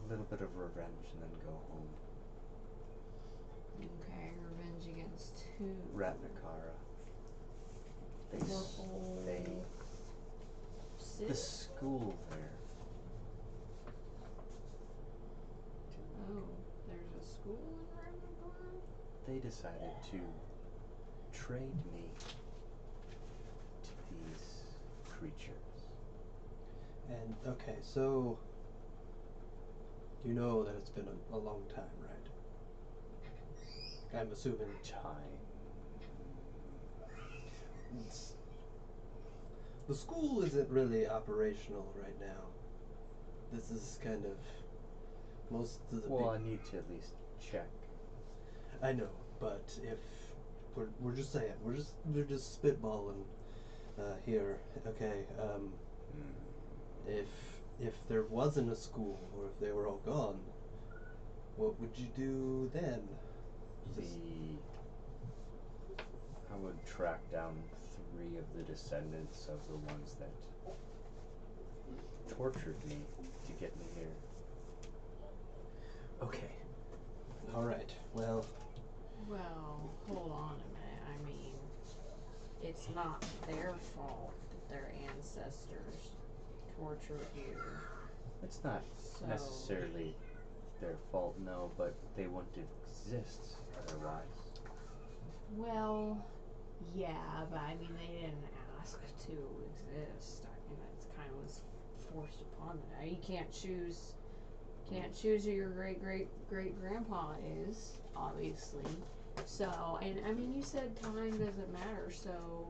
A little bit of revenge and then go home. Okay, revenge against who? Ratnakara. The whole city? The school there. Oh, there's a school in Ravenburg? They decided to trade me to these creatures. And okay, so you know that it's been a long time, right? I'm assuming. Time. The school isn't really operational right now. This is kind of most of the Well, I need to at least check. I know, but if we're just saying, we're just spitballing here. Okay, if there wasn't a school or if they were all gone, what would you do then? I would track down 3 of the descendants of the ones that tortured me to get me here. Okay. All right. Well, Hold on a minute. I mean, it's not their fault that their ancestors tortured you. It's not So necessarily their fault, no, but they wouldn't exist otherwise. well, yeah, but I mean they didn't ask to exist. I mean that's kind of was forced upon them. You can't choose who your great grandpa is, obviously. So, and I mean you said time doesn't matter, so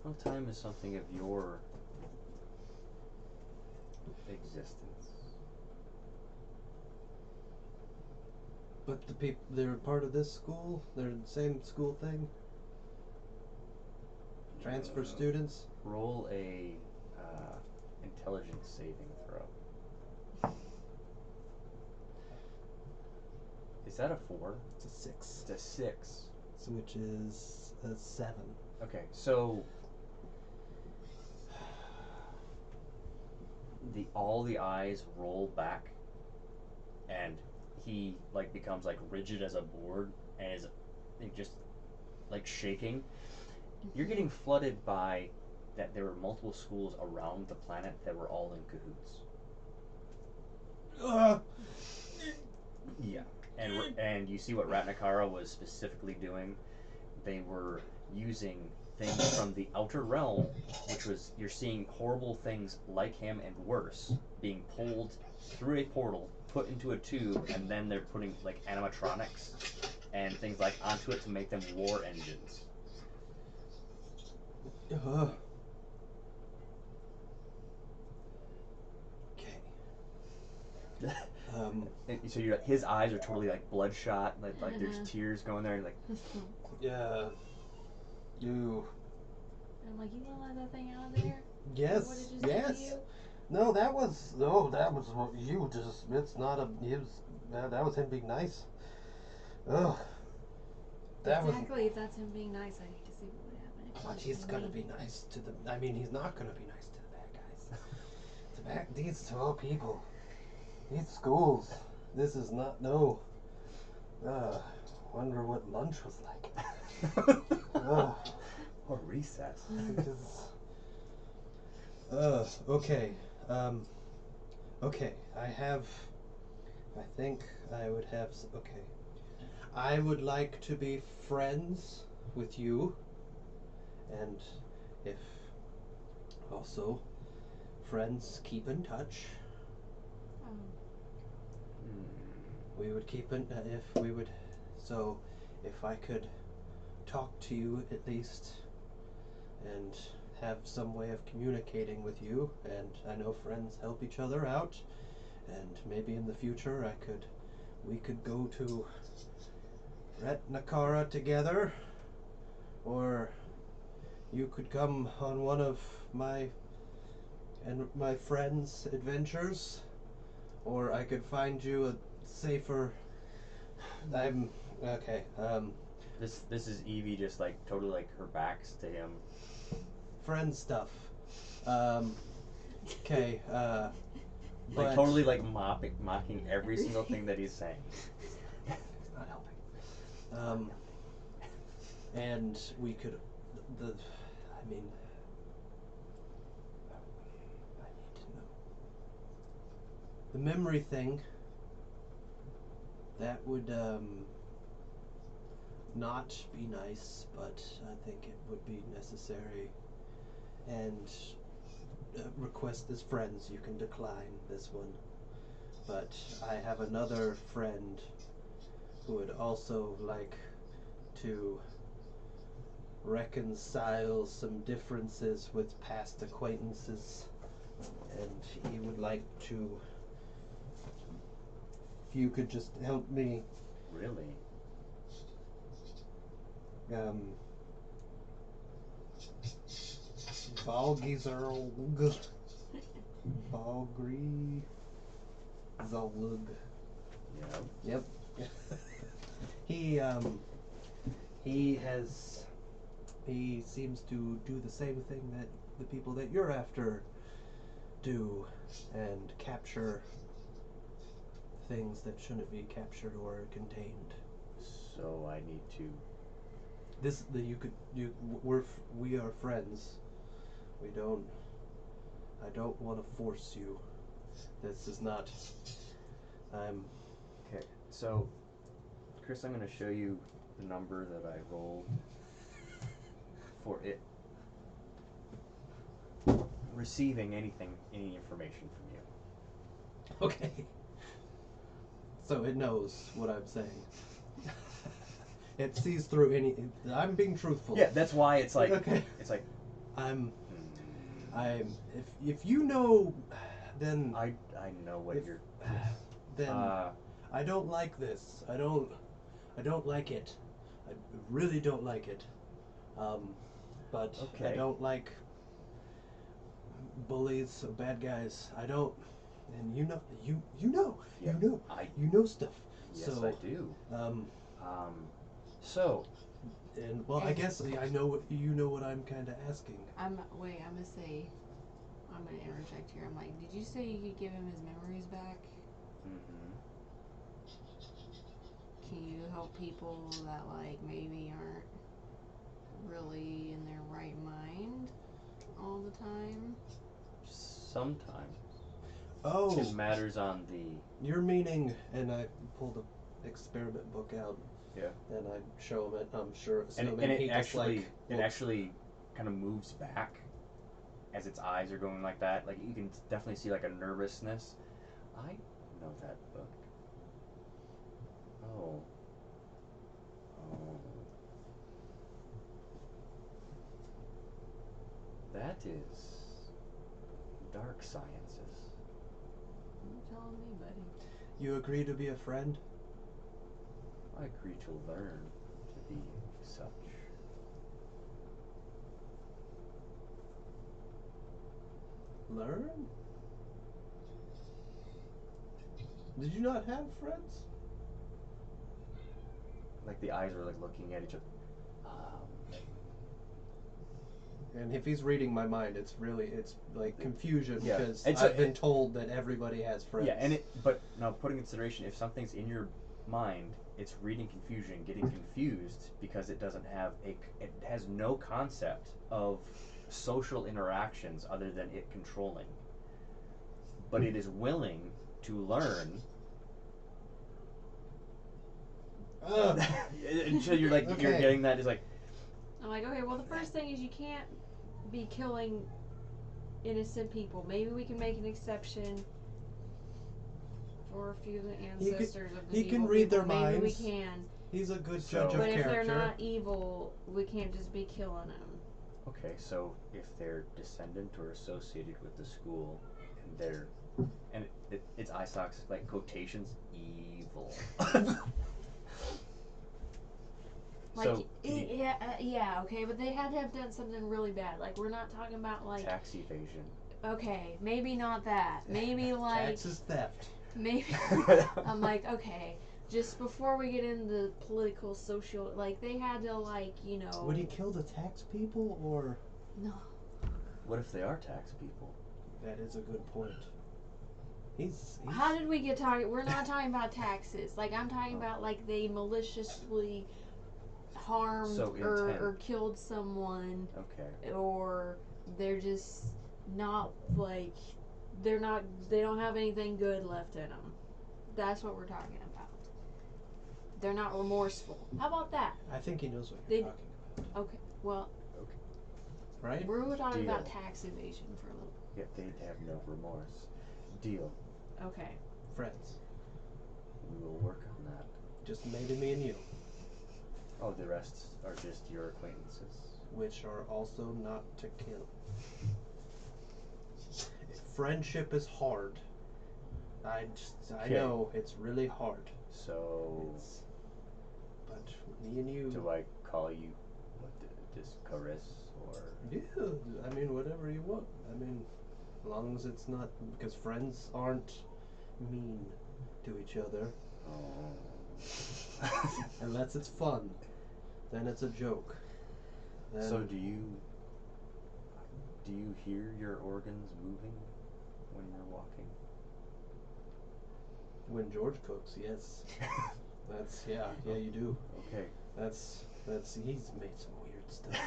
Well, time is something of your existence. but the people, they're part of this school? They're the same school thing? Transfer students? Roll a intelligence saving throw. Is that a 4? It's a 6. It's a 6. So which is a 7. Okay, so all the eyes roll back, and he like becomes like rigid as a board and is just like shaking. You're getting flooded by that there were multiple schools around the planet that were all in cahoots. Yeah, and you see what Ratnakara was specifically doing. They were using things from the outer realm, which was you're seeing horrible things like him and worse being pulled through a portal, put into a tube, and then they're putting like animatronics and things like onto it to make them war engines. Okay. So his eyes are totally like bloodshot, like there's tears going there, like. Yeah. You. I'm like, you gonna let that thing out of there? Yes. What it just did to Yes. you? No, that was what you just. It's not a. He was. That was him being nice. Ugh. Exactly. If that's him being nice, I hate to see what would happen. But he's gonna be nice to the. I mean, he's not gonna be nice to the bad guys. These people. These schools. This is not no. Wonder what lunch was like. Or recess. Okay. Okay. I think I would have. Okay. I would like to be friends with you, and if also friends keep in touch, Oh. we would keep in. If we would, so if I could talk to you at least, and have some way of communicating with you, and I know friends help each other out, and maybe in the future we could go to Retnakara together, or you could come on one of my friends' adventures, or I could find you a safer. I'm okay. This is Evie just like totally like her back's to him. Friend stuff. Okay. Like But- totally like mocking every single thing that he's saying. Not helping. And we could, I mean, I need to know. The memory thing, that would, not be nice, but I think it would be necessary. And request as friends, you can decline this one. But I have another friend who would also like to reconcile some differences with past acquaintances, and he would like to, if you could just help me, Really? Valgizerlg, Valgri, Zalug. Yeah. Yep. He seems to do the same thing that the people that you're after do, and capture things that shouldn't be captured or contained. So I need to. We are friends. I don't want to force you. This is not, Okay. So, Chris, I'm going to show you the number that I rolled for it receiving any information from you. okay. So it knows what I'm saying. It sees through any. I'm being truthful. Yeah, that's why it's like. Okay. It's like. I'm. If you know, then I know what you're. then I don't like this. I don't like it. I really don't like it. But I Okay. don't like bullies, bad guys. I don't. And you know, Yeah, you know stuff. Yes, So, I do. Um, So. and well, I guess I know what you know what I'm kind of asking. I'm gonna say, I'm gonna interject here. I'm like, did you say you could give him his memories back? Mm-hmm. Can you help people that like maybe aren't really in their right mind all the time? Sometimes. Oh, It matters on the. you're meaning, and I pulled a experiment book out. Yeah. And I show him it. I'm sure. And he it just, actually like, it actually kind of moves back as its eyes are going like that. Like you can definitely see like a nervousness. I know that book. Oh. Oh. That is dark sciences. You telling me, buddy? You agree to be a friend? I agree to learn to be such. Learn? Did you not have friends? Like the eyes were like looking at each other. And if he's reading my mind, it's like confusion Yeah. because It's I've been told that everybody has friends. Yeah, but now putting in consideration if something's in your mind, it's reading confusion, getting confused because it doesn't have it has no concept of social interactions other than it controlling. But it is willing to learn. Until you're like you're Okay. getting that is like I'm like, okay, well, the first thing is you can't be killing innocent people. Maybe we can make an exception for a few of the ancestors of the he can evil read their people. Maybe we minds. can. He's a good So- judge of But if character. they're not evil, we can't just be killing them. okay, so if they're descendant or associated with the school and they're it's Isaacs like quotations evil. Like, So can you- yeah, okay, but they had to have done something really bad. Like, we're not talking about, like, tax evasion. okay, maybe not that. Maybe, like, Taxes theft. maybe, I'm like, okay, just before we get into political, social, like, they had to, like, you know. Would he kill the tax people or? No. What if they are tax people? That is a good point. He's How did we get talking? We're not talking about taxes. Like, I'm talking about, like, they maliciously harmed So intent. or killed someone, Okay. or they're just not, like, they don't have anything good left in them. That's what we're talking about. They're not remorseful. How about that? I think he knows what They- you're talking about. Okay, well, Right? we were talking about Deal. tax evasion for a little. Yet they have no remorse. Deal. Okay. Friends. We will work on that. Just maybe me and you. Oh, the rest are just your acquaintances. Which are also not to kill. Friendship is hard. I Okay. know it's really hard. So, It's, but me and you. do I call you what, just Caris or? Yeah, I mean whatever you want. I mean, as long as it's not because friends aren't mean to each other Oh. unless it's fun. Then it's a joke. Then So do you hear your organs moving when you're walking? when George cooks, yes. That's yeah, you do. Okay. That's he's made some weird stuff.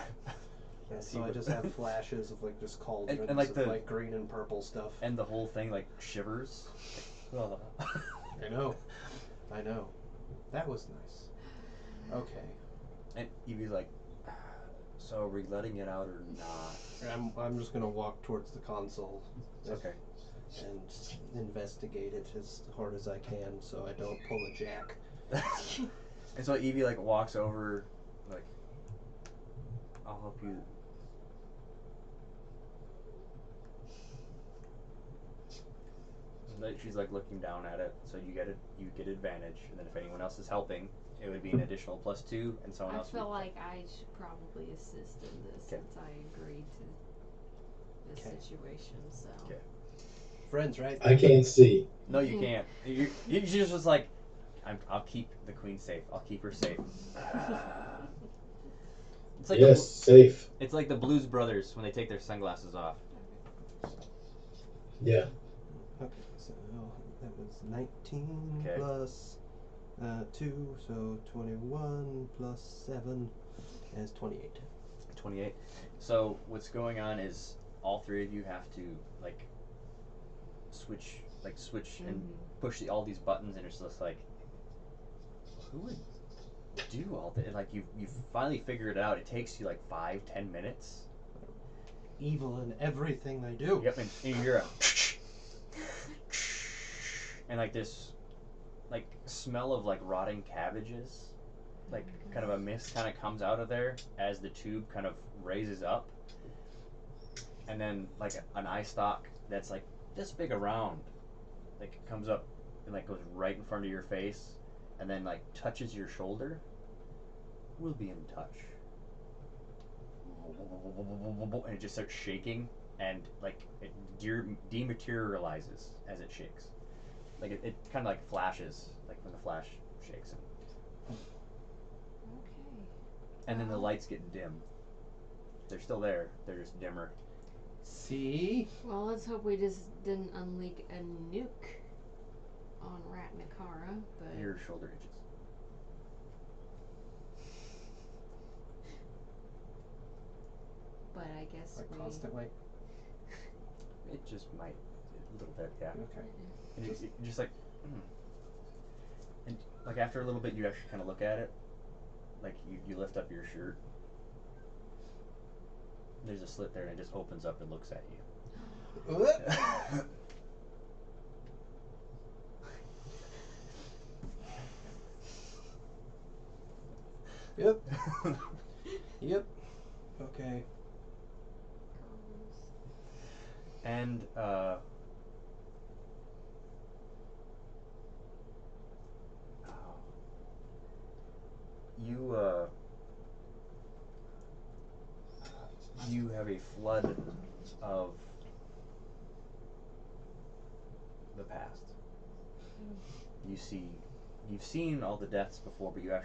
Yes, So I just have flashes of like just cauldrons and like of the- like green and purple stuff. And the whole thing like shivers. I know. That was nice. Okay. And Evie's like, so are we letting it out or not? I'm just gonna walk towards the console. Okay. And investigate it as hard as I can so I don't pull a jack. And so Evie like walks over, like, I'll help you. And she's like looking down at it, so you get advantage, and then if anyone else is helping, it would be an additional +2, and someone I else. feel would, like I should probably assist in this Okay. since I agreed to this Okay. situation. So. Okay. Friends, right? I can't see. No, you can't. You just was like, I'll keep the queen safe. I'll keep her safe. It's like Yes, safe. it's like the Blues Brothers when they take their sunglasses off. Yeah. Okay, so that was 19 Okay. plus 2, so 21 plus 7 is 28. 28. So what's going on is all three of you have to like switch and push all these buttons, and it's just like, who would do all that? Like you finally figure it out. It takes you like 5-10 minutes. Evil in everything they do. Yep, and you hear a and like this like smell of like rotting cabbages, like kind of a mist kind of comes out of there as the tube kind of raises up, and then like an eye stalk that's like this big around like comes up and like goes right in front of your face and then like touches your shoulder. We'll be in touch. And it just starts shaking, and like it dematerializes as it shakes. Like it kind of like flashes, like when the flash shakes. Okay. And then the lights get dim. They're still there. They're just dimmer. See? Well, let's hope we just didn't unleash a nuke on Ratnakara, but Your shoulder itches. but I guess Like we. constantly? It just might a little bit, yeah. Okay. And you just like, and like after a little bit, you actually kind of look at it, like you lift up your shirt. There's a slit there, and it just opens up and looks at you. Yep. Yep. Okay. And you you have a flood of the past. You've seen all the deaths before, but you're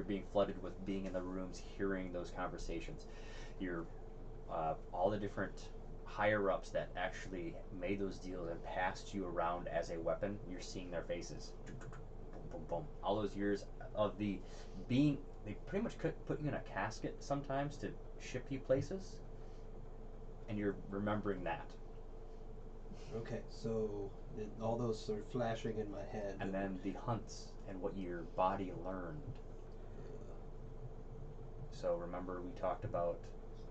being flooded with being in the rooms, hearing those conversations. You're all the different higher ups that actually made those deals and passed you around as a weapon. You're seeing their faces. Boom, boom, boom. All those years of the being, they pretty much could put you in a casket sometimes to ship you places, and you're remembering that. Okay, so all those are flashing in my head. And then the hunts and what your body learned. So remember we talked about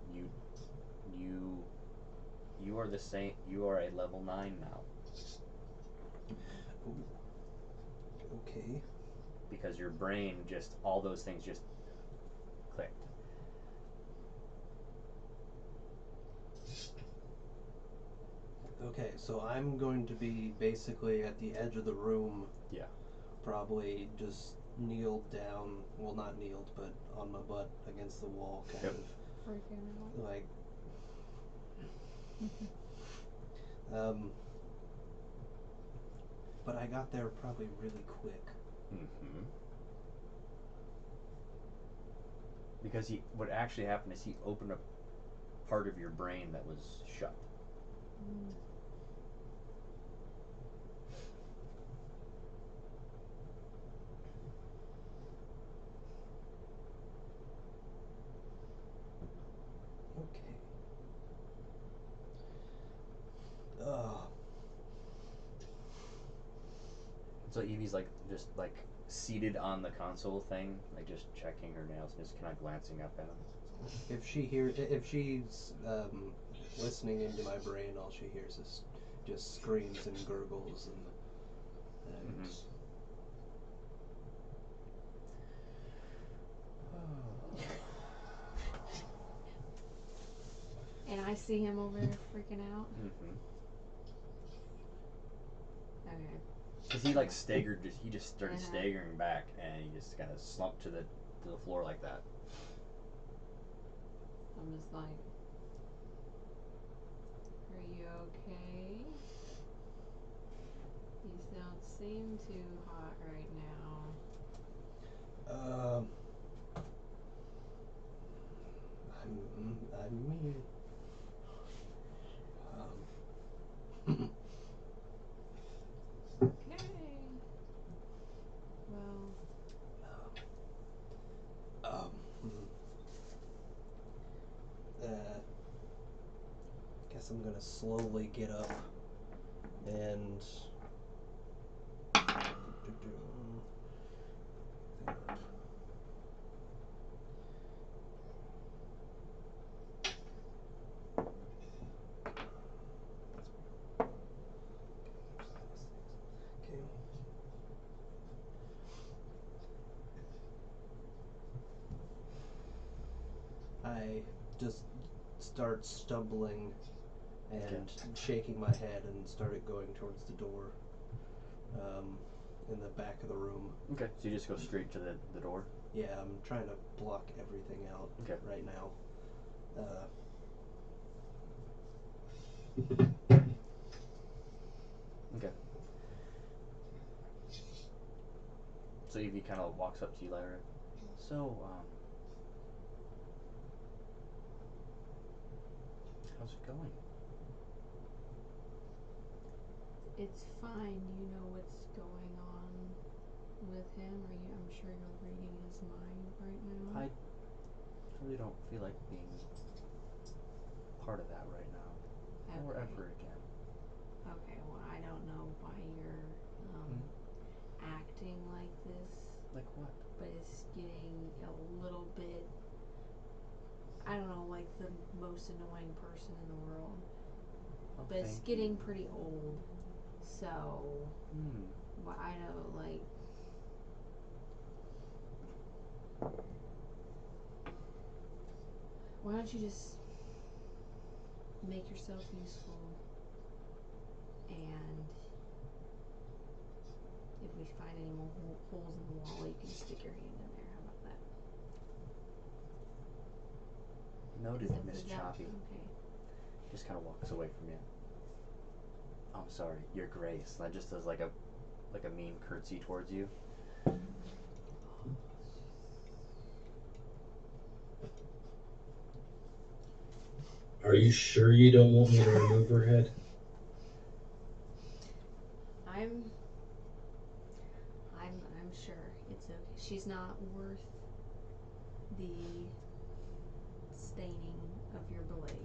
you are the same. You are a level 9 now. Ooh. Okay. Because your brain just, all those things just clicked. Okay, so I'm going to be basically at the edge of the room. Yeah. Probably just kneeled down. Well, not kneeled, but on my butt against the wall, kind Yep. of. Freaking out. Like. But I got there probably really quick. Mm-hmm. Because what actually happened is he opened up part of your brain that was shut. Mm. Okay. So Evie's like just like seated on the console thing, like just checking her nails and just kind of glancing up at him. If she's listening into my brain, all she hears is just screams and gurgles and Mhm. And I see him over there freaking out. Mm-hmm. Okay. Because he like staggered, he just started Uh-huh. staggering back, and he just kind of slumped to the floor like that. I'm just like, are you okay? You don't seem too hot right now. I'm me. Okay. Well. Guess I'm gonna slowly get up and okay. I just start stumbling and shaking my head and started going towards the door in the back of the room. Okay, so you just go straight to the door? Yeah, I'm trying to block everything out right now. Okay. So Evie kind of walks up to you, Lyra. So, how's it going? It's fine. You know what's going on with him, I'm sure you're reading his mind right now. I really don't feel like being part of that right now. Or Okay. ever again. Okay, well, I don't know why you're acting like this, Like what? but it's getting a little bit, I don't know, like the most annoying person in the world. Oh, But it's thank getting you. pretty old, so, well, I know, like, why don't you just make yourself useful, and if we find any more holes in the wall, you can stick your hand in there. How about that? Noted, Is Miss that Choppy. okay? Just kind of walks away from you. I'm sorry, Your Grace. That just does like a mean curtsy towards you. Are you sure you don't want me to remove her head? I'm sure it's okay. She's not worth the staining of your blade.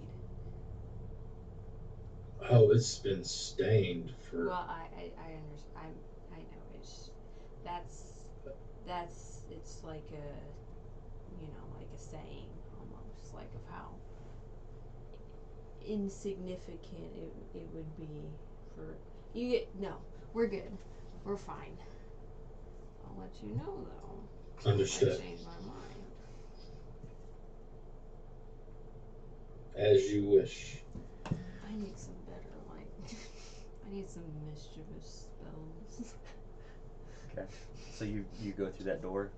Oh, it's been stained for. Well, I understand. I know. It's like like a saying almost, like of how insignificant it would be for you. No, we're good. We're fine. I'll let you know though. Understood. I changed my mind. As you wish. I need some better, like, I need some mischievous spells. Okay. So you go through that door?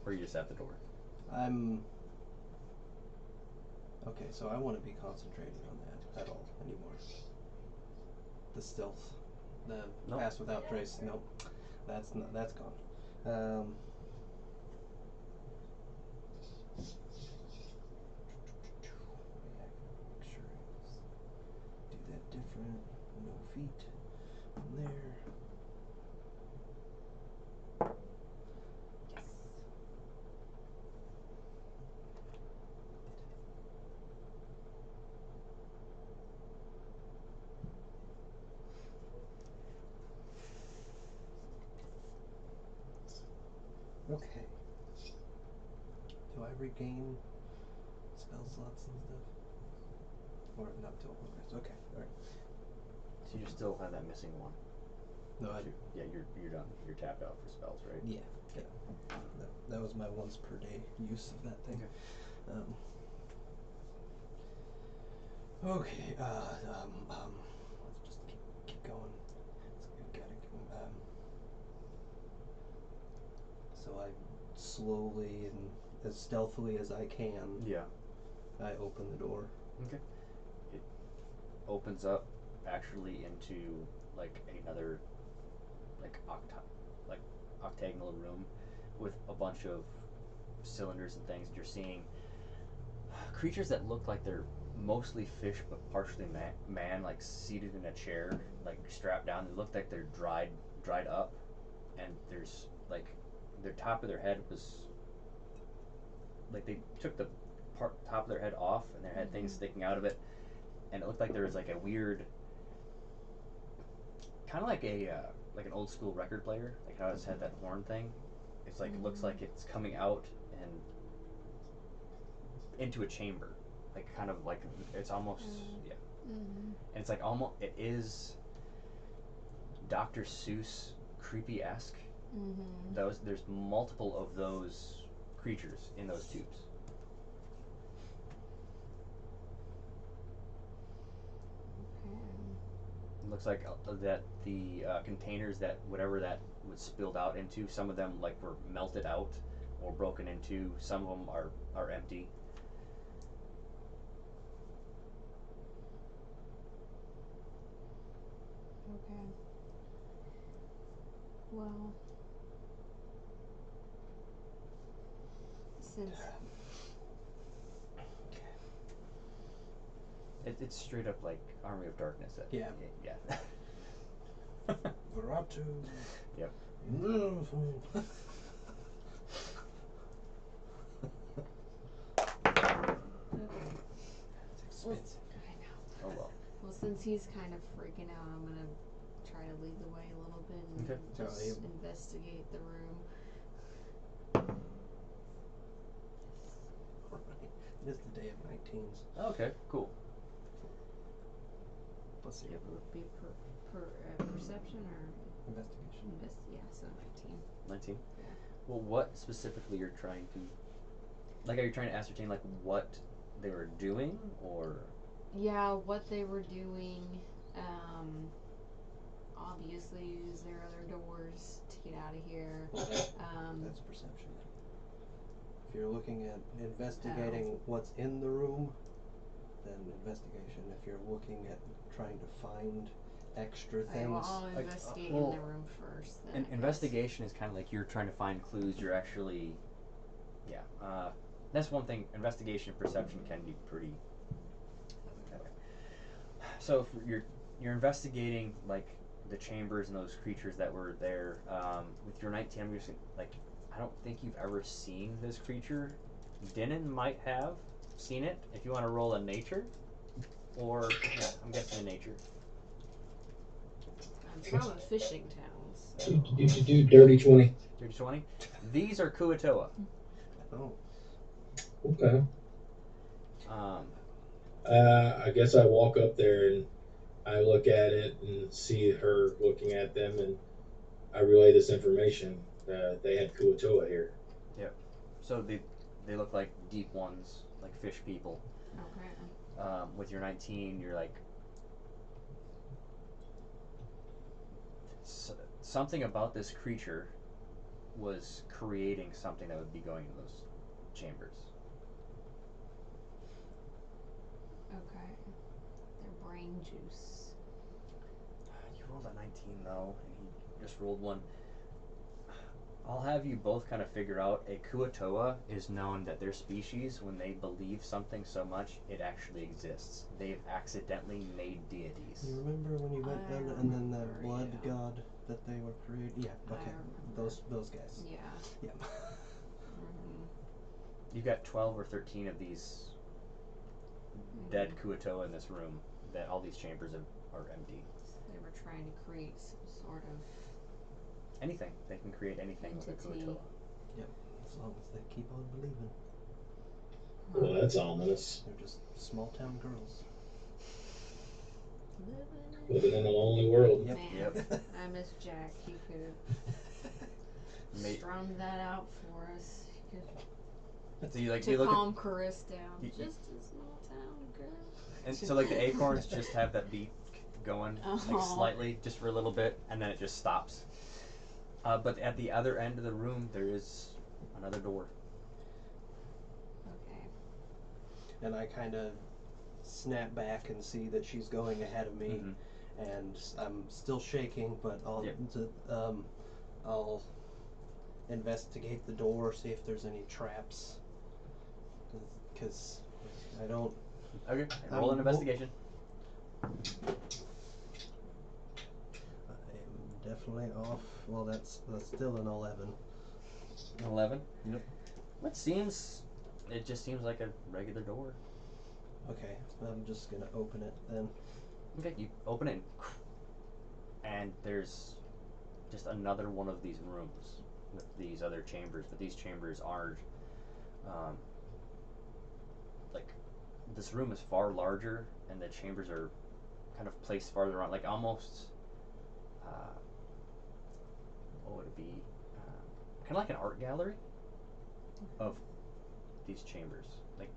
Or you just at the door? Okay, so I want to be concentrating on that at all anymore. The stealth. The Nope. pass without trace. Nope. That's gone. Make sure I do that different. No feet on there. Yes. Okay. Do I regain spell slots and stuff? Or not till long rest? Okay, alright. So you still have that missing one. No, I do. Yeah, you're done. You're tapped out for spells, right? Yeah. That was my once per day use of that thing. Okay. Let's just keep going. So I slowly and as stealthily as I can. Yeah. I open the door. Okay. It opens up actually into like another octagonal room with a bunch of cylinders and things. You're seeing creatures that look like they're mostly fish but partially man, like seated in a chair, like strapped down. They look like they're dried up, and there's like the top of their head was like they took the top of their head off, and they had things sticking out of it, and it looked like there was like a weird, kind of like like an old school record player, like how it's had that horn thing. It's like it looks like it's coming out and into a chamber, like kind of like it's almost yeah. And it's like almost it is Dr. Seuss creepy-esque. There's multiple of those creatures in those tubes. It looks like that the containers that whatever that was spilled out into, some of them like were melted out or broken into. Some of them are empty. Okay. Well, since It's straight up like Army of Darkness. Yeah. Veratu. Yep. he's kind of freaking out, I'm gonna try to lead the way a little bit and Okay. just Oh, investigate the room. Alright. It is the day of 19s. Okay, cool. Plus It zero. would be perception or Investigation. yeah, so 19. 19. Yeah. Well, what specifically you're trying to, like, are you trying to ascertain like what they were doing, or? Yeah, what they were doing. Obviously, is there other doors to get out of here? That's perception. If you're looking at investigating what's in the room, then investigation. If you're looking at trying to find extra Okay, things, well, I'll Like, investigate well, in the room first. Then I guess. Investigation is kind of like you're trying to find clues. You're actually, yeah. That's one thing. Investigation and perception can be pretty. Okay. So if you're investigating like the chambers and those creatures that were there. With your 19, I'm just like, I don't think you've ever seen this creature. Denon might have seen it. If you want to roll a nature, or yeah, I'm guessing a nature. I'm from a fishing town, so. Do dirty 20. 30-20. These are Kuatoa. oh, Okay. I guess I walk up there and I look at it and see her looking at them, and I relay this information. They had Kuatoa here. So they look like deep ones, like fish people. Okay. With your 19, you're like something about this creature was creating something that would be going in those chambers. Okay. Their brain juice. You rolled a 19 though, and he just rolled one. I'll have you both kind of figure out a Kuatoa is known that their species, when they believe something so much, it actually exists. They've accidentally made deities. you remember when you went I down to, and then that remember, blood yeah. god that they were created? Yeah, okay. Those guys. Yeah. Yeah. You've got 12 or 13 of these dead Kuatoa in this room. That all these chambers are empty. They were trying to create some sort of Anything. They can create anything with a entity. Kuatoa. As long as they keep on believing. Well, that's ominous. They're just small town girls. Living in a lonely world. Yep. Man, Yep. I miss Jack. He could have Mate. strummed that out for us. He could So you like to you look at, calm Chris down. You- Just a small town girl. and so like the acorns just have that beat going like Uh-huh. slightly just for a little bit, and then it just stops. But at the other end of the room there is another door. Okay. And I kind of snap back and see that she's going ahead of me, and I'm still shaking, but I'll investigate the door, see if there's any traps, because I don't. Okay. Roll an investigation. I'm definitely off. Well, that's still an 11. 11. Yep. It just seems like a regular door. Okay, I'm just gonna open it then. Okay, you open it, and there's just another one of these rooms with these other chambers, but these chambers are, like, this room is far larger, and the chambers are kind of placed farther on, like almost, what would it be? Kind of like an art gallery of these chambers, like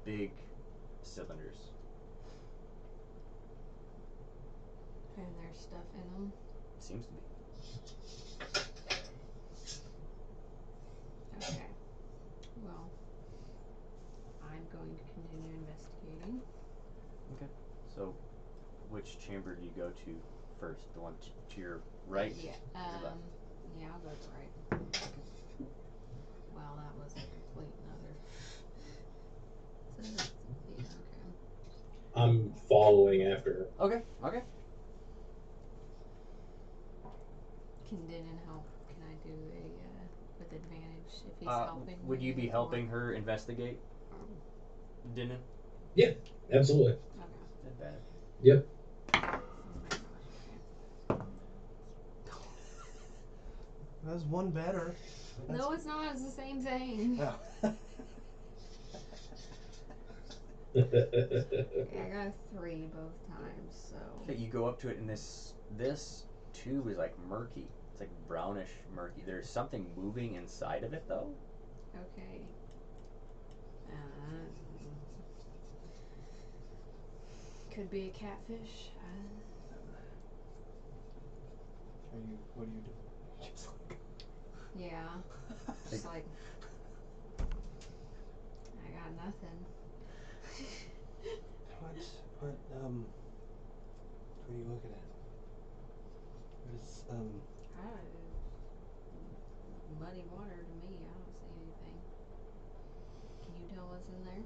big cylinders. And there's stuff in them. Seems to be. Okay. Well, I'm going to continue investigating. So, which chamber do you go to first? The one to your right? Yeah. Your left? Yeah, I'll go to right. Wow, that was a complete another. So, yeah, okay. I'm following after her. Okay. Can Denon help? Can I do a with advantage if he's helping? Would you me be or- helping her investigate? Denon? Absolutely. Okay. Advantage. Yep. That's one better. No, it's not. It's the same thing. Oh. I got a 3 both times, so. Okay, you go up to it, and this tube is like murky. It's like brownish murky. There's something moving inside of it, though. Okay. Could be a catfish. What are you doing? Yeah. Just like. I got nothing. What are you looking at? What is, Muddy water to me. I don't see anything. Can you tell what's in there?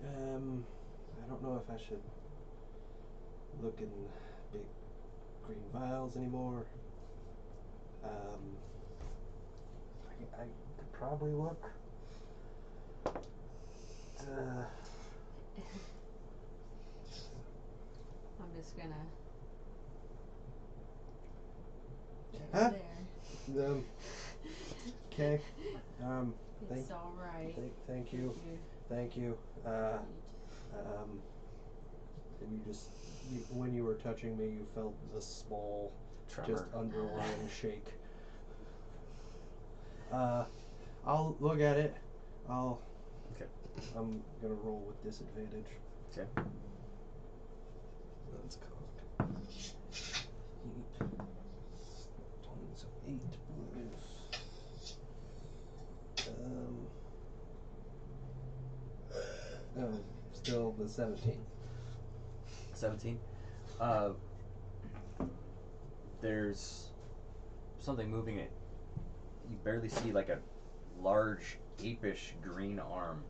I don't know if I should look in big green vials anymore. I could probably look. I'm just gonna. Huh? There. Okay. It's alright. Thank you. Thank you. And you just, when you were touching me, you felt the small, Tremor. just underlying shake. I'll look at it. Okay. I'm gonna roll with disadvantage. Okay. Let's go. 8 still the 17. 17. There's something moving it. You barely see like a large apish green arm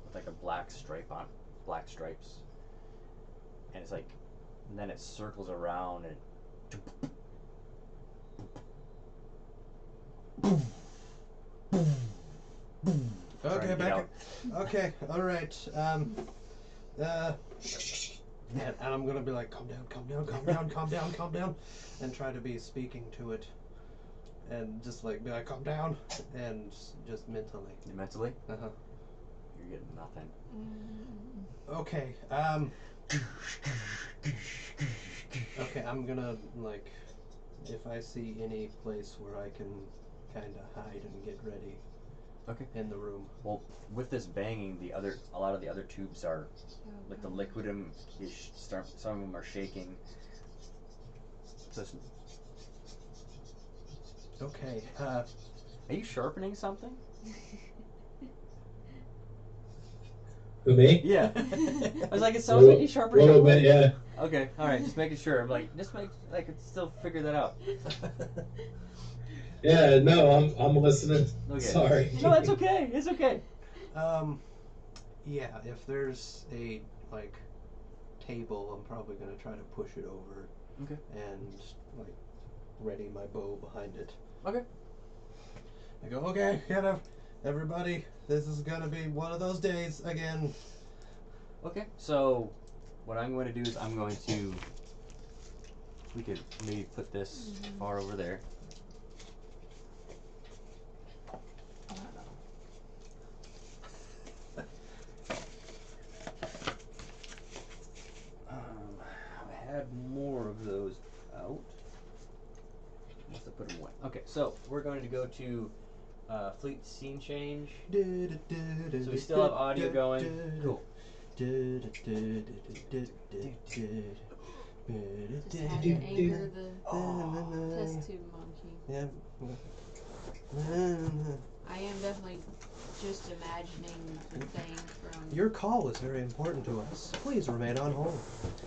with like a black stripes, and it's like, and then it circles around and. Okay, back. Okay, all right. And I'm gonna be like, calm down, and try to be speaking to it, and just like be like, calm down, and just mentally. Mentally? Uh-huh. You're getting nothing. Okay. Okay, I'm gonna like, if I see any place where I can kind of hide and get ready. Okay. In the room. Well, with this banging, a lot of the other tubes are, like the liquidum is some of them are shaking. So okay. Are you sharpening something? Who, me? Yeah. I was like, it sounds like you're sharpening. A little bit, yeah. Okay, all right, just making sure. I'm like, I could still figure that out. Yeah, no, I'm listening. Okay. Sorry. No, that's okay. It's okay. Yeah, if there's a like table, I'm probably gonna try to push it over. Okay. And like ready my bow behind it. Okay. I go, okay, get up, everybody. This is gonna be one of those days again. Okay. So, what I'm going to do is we could maybe put this far over there. I had more of those out. Must have put them away. Okay, so we're going to go to fleet scene change. So we still have audio going. Cool. Just had to anchor the test tube monkey. Yeah. I am definitely just imagining the thing from Your call is very important to us. Please remain on hold.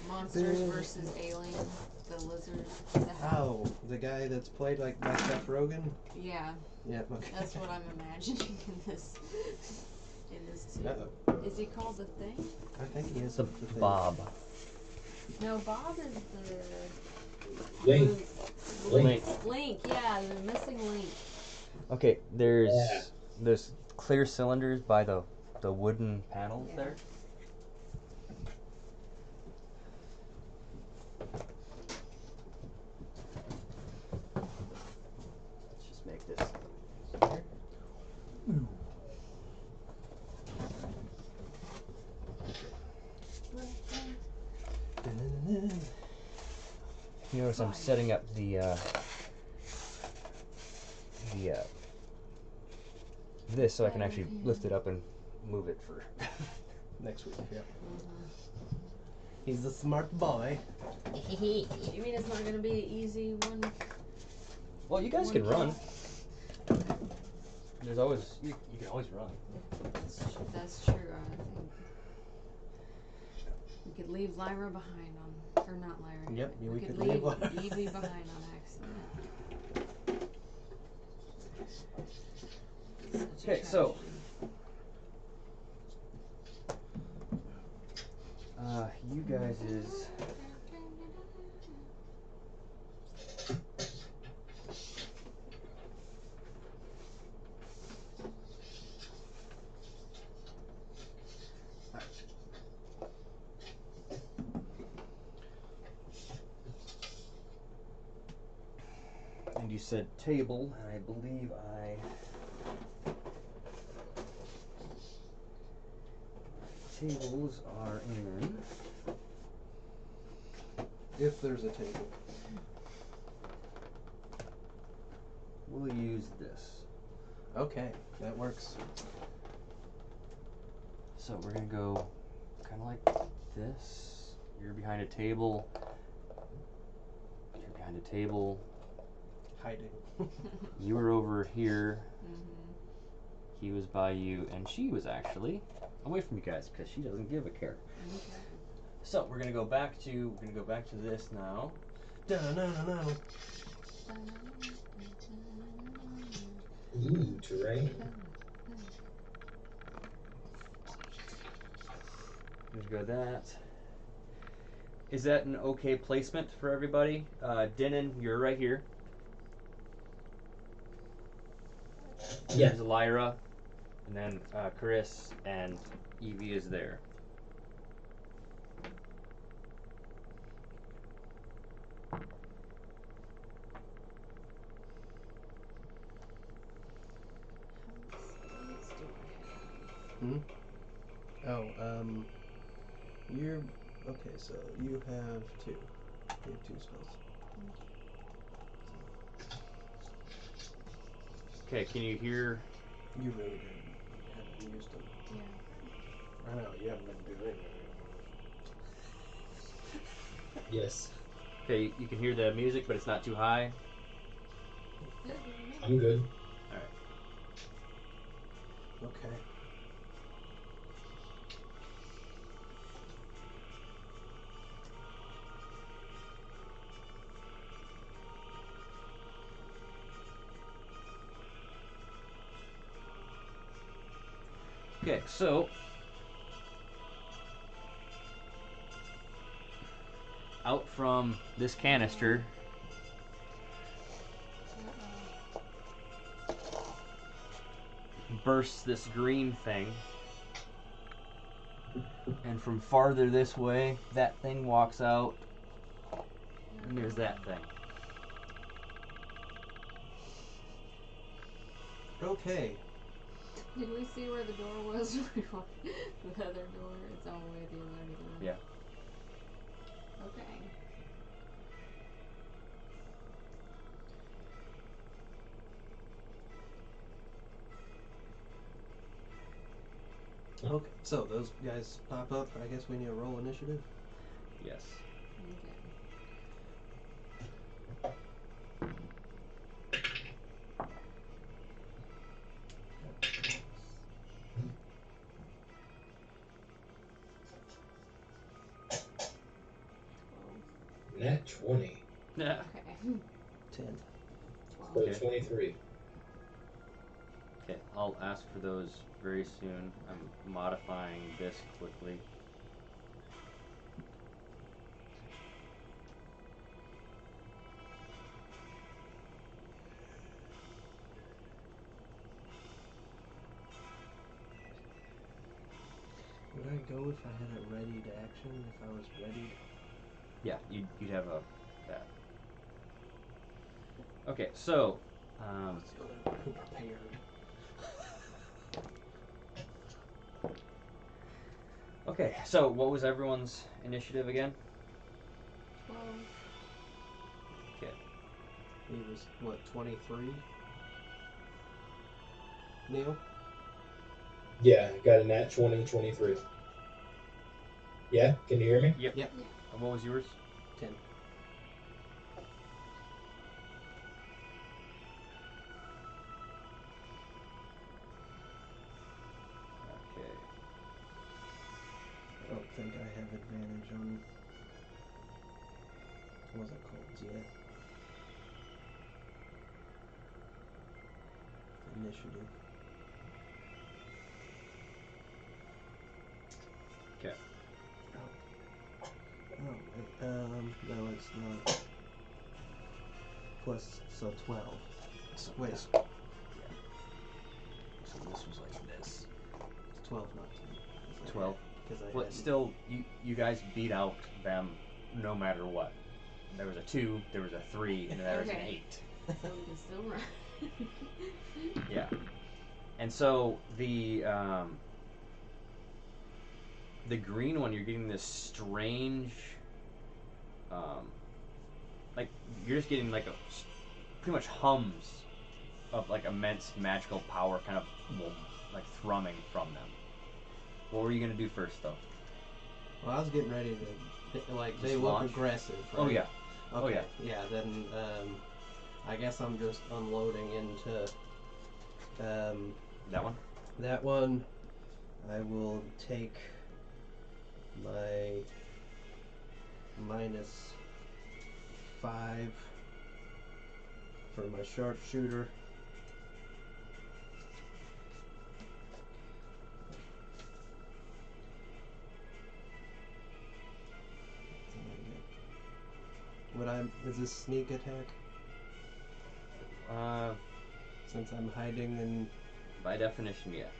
Monsters vs. Aliens, the lizard, the Oh, the guy that's played like by Seth Rogen? Yeah. Yeah, okay. That's what I'm imagining in this tube. Uh-oh. Is he called the Thing? I think he is The thing. Bob. No, Bob is the Link. Link, yeah, the missing Link. Okay, there's clear cylinders by the wooden panels there. You notice I'm Slide. setting up this so I can actually lift it up and move it for Next week. Yeah. Mhm. He's a smart boy. You mean it's not gonna be an easy one? Well, you guys One can run. kill? There's always you can always run. That's true. I think we could leave Lyra behind on, or not Lyra. Yep, we we could could leave leave Lyra. Evie behind on accident. Such a Okay, so tragedy. you guys is and you said table, and I believe tables are in. If there's a table. We'll use this. Okay, that works. So we're gonna go kind of like this. You're behind a table. You're behind a table. Hiding. You were over here. Mhm. He was by you, and she was actually away from you guys because she doesn't give a care. Okay. So we're gonna go back to this now. Da-na-na-na. Ooh, terrain. Let's go that. Is that an okay placement for everybody? Denon, you're right here. Yeah. There's Lyra, and then Chris and Evie is there. Hmm? Oh, you're okay. So you have two. You have 2 spells. Okay, can you hear? You really haven't used them. Yeah. I know you haven't been doing it. Yes. Okay, you can hear the music, but it's not too high. I'm good. All right. Okay. Okay, so out from this canister bursts this green thing, and from farther this way, that thing walks out, and there's that thing. Okay. Did we see where the door was? The other door? It's all the way at the other end of the room. Yeah. Okay. Okay. So those guys pop up. I guess we need to roll initiative. Yes. Okay. Nat 20. Yeah. Okay. 10. 12. So Okay. 23. Okay, I'll ask for those very soon. I'm modifying this quickly. Would I go if I had a ready to action? If I was ready? Yeah, you'd have that. Okay, so So they're prepared. okay, so what was everyone's initiative again? 12. He was, what, 23? Neil? Yeah, got a nat 20, 23. Yeah, can you hear me? Yep. Yep. And what was yours? 10. Okay. I don't think I have advantage on. What was it called yet? Initiative. Okay. Oh, wait. No, it's not. Plus, so 12. So Wait. this, yeah. So this was like this. It's 12, not 10. 12. Because I But had. still, you guys beat out them no matter what. There was a 2, there was a 3, and then there was an Okay. 8. So we can still run. Yeah. And so the green one, you're getting this strange, like you're just getting like pretty much hums of like immense magical power, kind of like thrumming from them. What were you gonna do first, though? Well, I was getting ready to. Like, they Just look launch? aggressive, right? Oh yeah. Okay. Oh, yeah. Yeah, then, I guess I'm just unloading into, That one. that one. I will take my -5 for my sharpshooter. Is this sneak attack? Since I'm hiding in. By definition, yeah.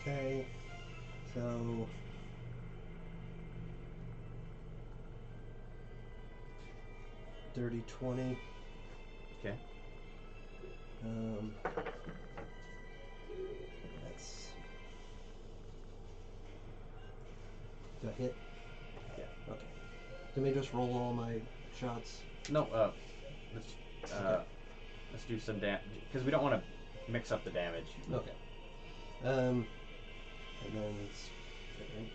Okay, so 30, 20. Okay. That's a hit. Yeah. Okay. Let me just roll all my shots. No. Let's Okay. let's do some damage because we don't want to mix up the damage. Okay. And then it's okay.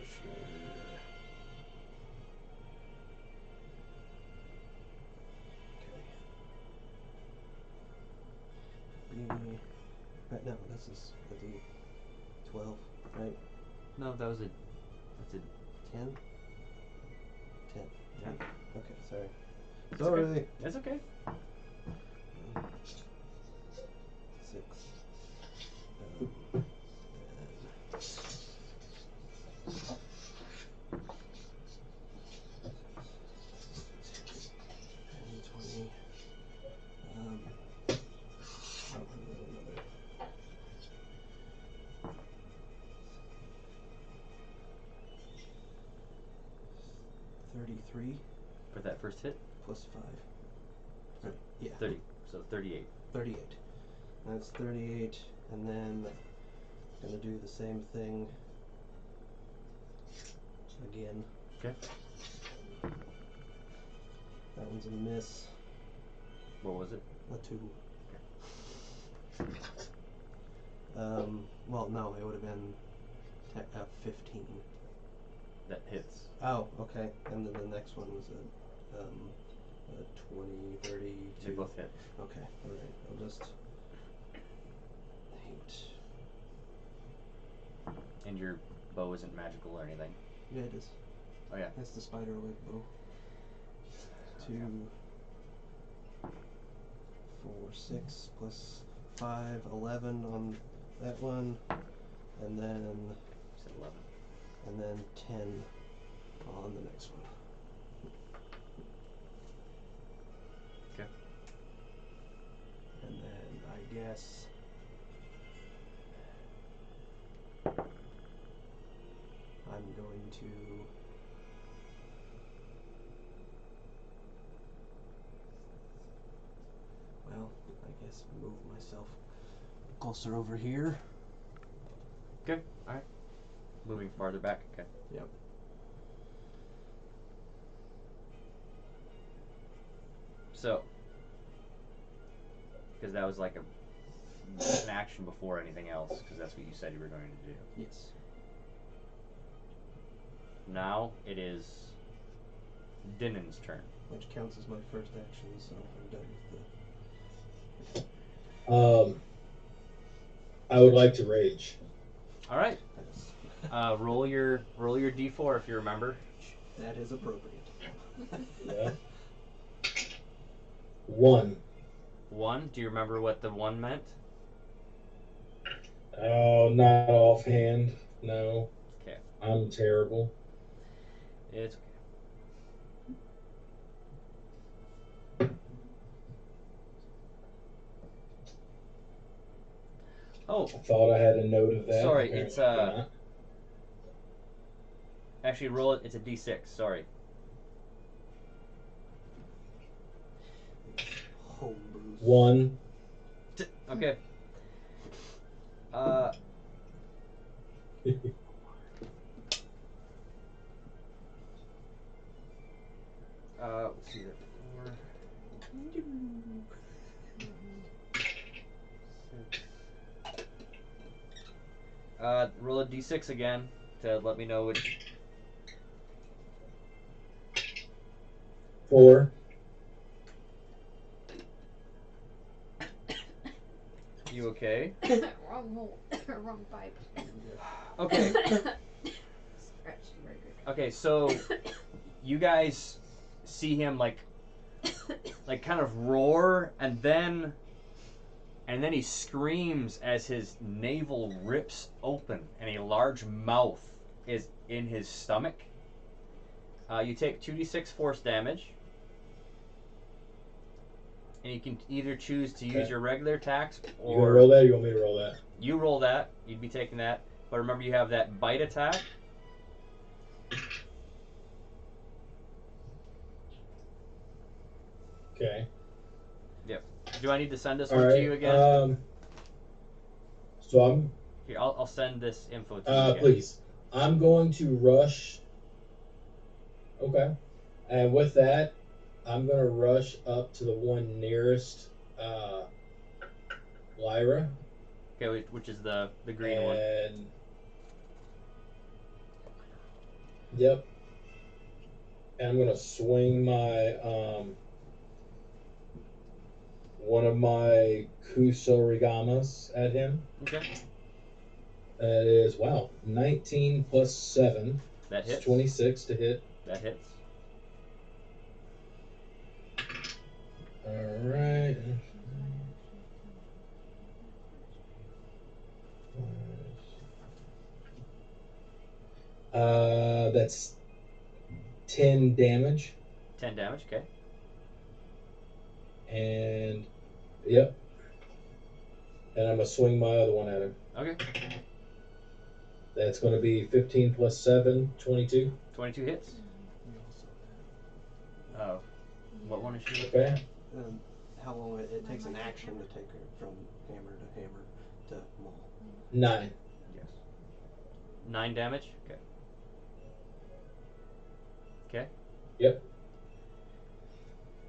Right, no, this is a D12, right? No, that's a 10? 10. Yeah. Okay, sorry. It's Sorry. okay. It's okay. 6. And 20. Another. 33 For that first hit. plus 5. Right, yeah. 30. So 38. 38. That's 38, and then gonna do the same thing again. Okay. That one's a miss. What was it? A 2. Well, no, it would have been 15. That hits. Oh, okay. And then the next one was a 20, 30. They both hit. Okay, alright. I'll just. 8. And your bow isn't magical or anything. Yeah, it is. Oh yeah. That's the spider web bow. 2, 4, 6 plus 5, 11 on that one, and then You said 11. and then 10 on the next one. Okay. And then I guess I'm going to move myself closer over here. Okay. All right. Moving farther back. Okay. Yep. So, because that was like an action before anything else, because that's what you said you were going to do. Yes. Now it is Dinnan's turn. Which counts as my first action, so I'm done with the. I would like to rage. All right. Roll your d4 if you remember. That is appropriate. Yeah. 1. 1. Do you remember what the 1 meant? Oh, not offhand. No. Okay. I'm terrible. It's okay. Oh, I thought I had a note of that. sorry, Apparently it's not. actually roll it. It's a d6. Sorry. Homebrew. 1. Okay. Let's see that. 4. Roll a d6 again to let me know which. 4. You okay? Wrong hole. Wrong pipe. Okay. Scratched very good. Okay. So you guys see him like kind of roar, and then he screams as his navel rips open and a large mouth is in his stomach. You take 2d6 force damage, and you can either choose to use Okay. your regular attacks You gonna or roll that or you want me to roll that? you roll that. You'd be taking that, but remember you have that bite attack. Okay. Do I need to send this All one right. to you again? So I'm. Here, I'll send this info to you again. Please. I'm going to rush. Okay. And with that, I'm going to rush up to the one nearest Lyra. Okay, which is the green one. And. Yep. And I'm going to swing my. One of my Kusorigamas at him. Okay. That is, 19 plus 7. That It's hits. 26 to hit. That hits. Alright. That's 10 damage. 10 damage, okay. And, yep. And I'm going to swing my other one at him. Okay. That's going to be 15 plus 7, 22. 22 hits. We also Oh. What one is she looking Okay. at? how long it takes an action to take her from hammer to hammer to maul. 9. Yes. 9 damage? Okay. Okay. Yep.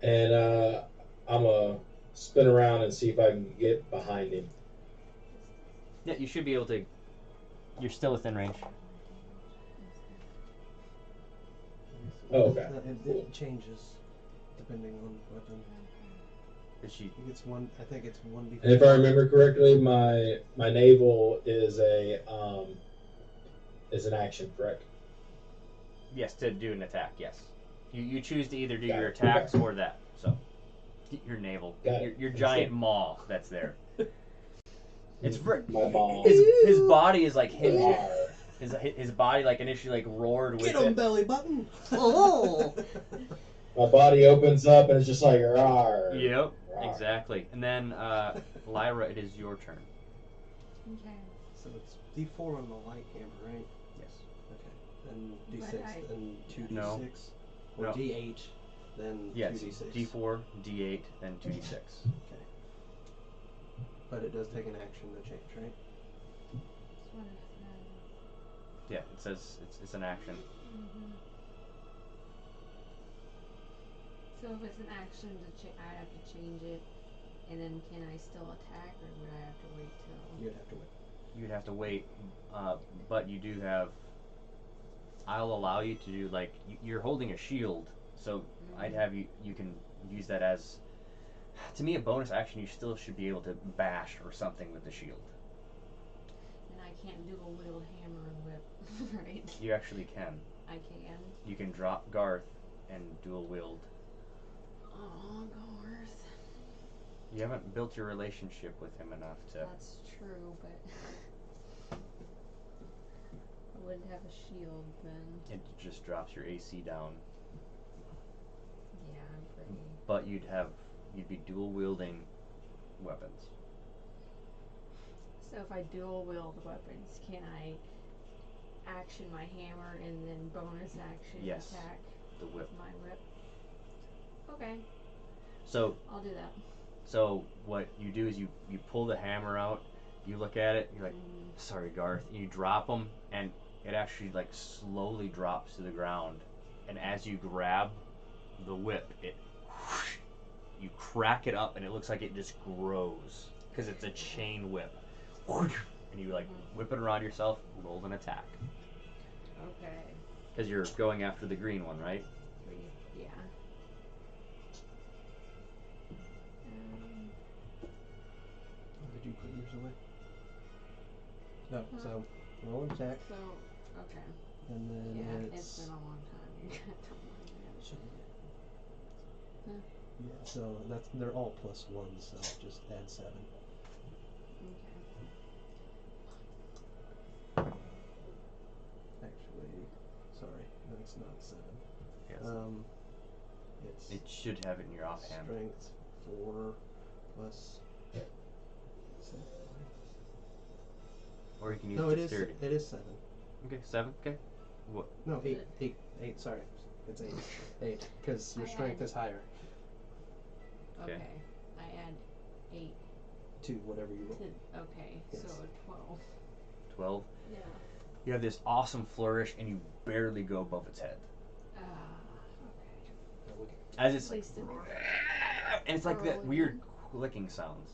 And I'm going to spin around and see if I can get behind him. Yeah, you should be able to. You're still within range. Oh, okay. It changes depending on weapon. Is she? I think it's 1d4. And if I remember correctly, my naval is an action, correct? Yes, to do an attack, yes. You choose to either do Got your it. attacks Okay. or that. So, your navel. Got it. Your giant maw that's there. It's My mom. his body is like hinging. Rawr. His body like initially like roared with Get him, it. belly button! Oh. My body opens up and it's just like, rawr. Yep, Rawr. exactly. And then Lyra, it is your turn. Okay. So it's d4 on the light hammer, right? Yes. Okay. Then d6, But I- then 2d6. No. Or No. d8, then Yes. 2d6. D4, D8, then 2D6. Okay. But it does take an action to change, right? That's what it says. Yeah, it says it's an action. So if it's an action I have to change it, and then can I still attack, or would I have to wait till? You'd have to wait. You'd have to wait, but you do have. I'll allow you to do like you're holding a shield, so I'd have you. You can use that as. To me, a bonus action. You still should be able to bash or something with the shield. And I can't dual wield hammer and whip, right? You actually can. I can. You can drop Garth and dual wield. Oh, Garth. You haven't built your relationship with him enough to. That's true, but I wouldn't have a shield then. It just drops your AC down. Yeah, I'm pretty. But you'd be dual wielding weapons. So if I dual wield weapons, can I action my hammer and then bonus action Yes. attack The whip. my whip? Okay, So I'll do that. So what you do is you pull the hammer out, you look at it, you're like, sorry Garth, and you drop them, and it actually like slowly drops to the ground, and as you grab the whip, it you crack it up, and it looks like it just grows because it's a chain whip, and you like whip it around yourself, roll an attack Okay. because you're going after the green one, right? Yeah. Did you put yours away? No. So roll an attack, So, okay. and then Yeah, it's been a long time. You can't tell me. Should be Huh. Yeah, so they're all +1, so just add 7. Okay. Actually, sorry, no, it's not 7. Yes. It's It should have it in your offhand. strength 4 plus 7. Or you can use No, it is dexterity. 7. Okay, 7. Okay. No, 8. Sorry, it's 8. 8, because your I strength add- is higher. Okay. Okay. I add 8 To whatever you roll. to. Okay, Yes. so 12. 12. Yeah. You have this awesome flourish, and you barely go above its head. Okay. As it's At like, least it. and it's like that Roll weird again. clicking sounds.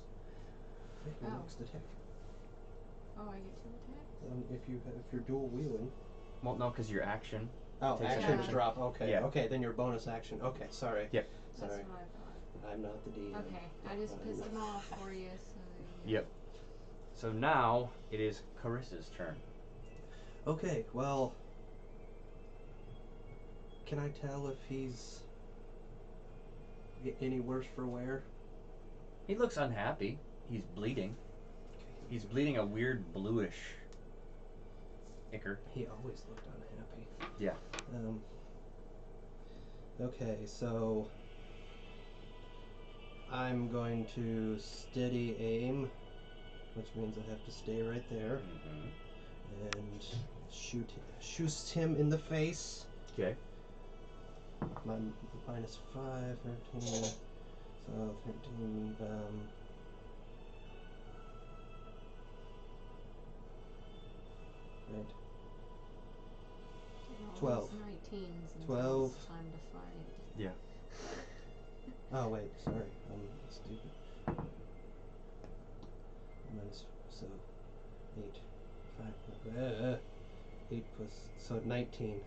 Your Oh. next attack. Oh, I get 2 attacks? If you're dual wielding. Well, no, because your action. Oh, Takes actions action. drop. Okay. Yeah. Okay, then your bonus action. Okay, sorry. Yep. That's Sorry, what I thought. I'm not the DM. Okay, I just pissed them off for you, so. Yep. So now it is Carissa's turn. Okay, well, can I tell if he's any worse for wear? He looks unhappy. He's bleeding. He's bleeding a weird bluish ichor. He always looked unhappy. Yeah. Okay, so I'm going to steady aim, which means I have to stay right there, Mm-hmm. and shoot him in the face. Okay. My minus 5, 13, so 13, right. All 12. those 19s until 12. It's time to fight. Yeah. Oh wait, sorry, I'm stupid. Minus, so 8, 5, 8 plus, so 19.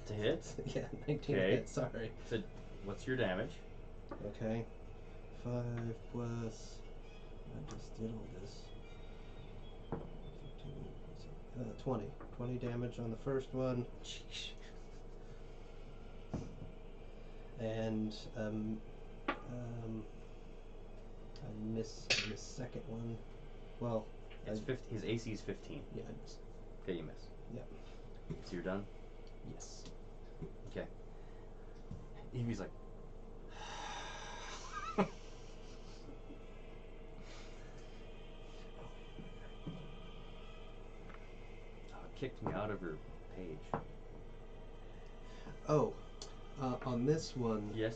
To hit? Yeah, 19 Okay. hit, sorry. So, what's your damage? Okay, 5 plus, I just did all this. 15, 20. 20 damage on the first one. And I miss the second one. Well, It's 50, his AC is 15. yeah, I missed. Okay, you miss. Yep. So you're done? Yes. Okay. Evie's like. Kicked me out of her page. Oh, on this one, Yes.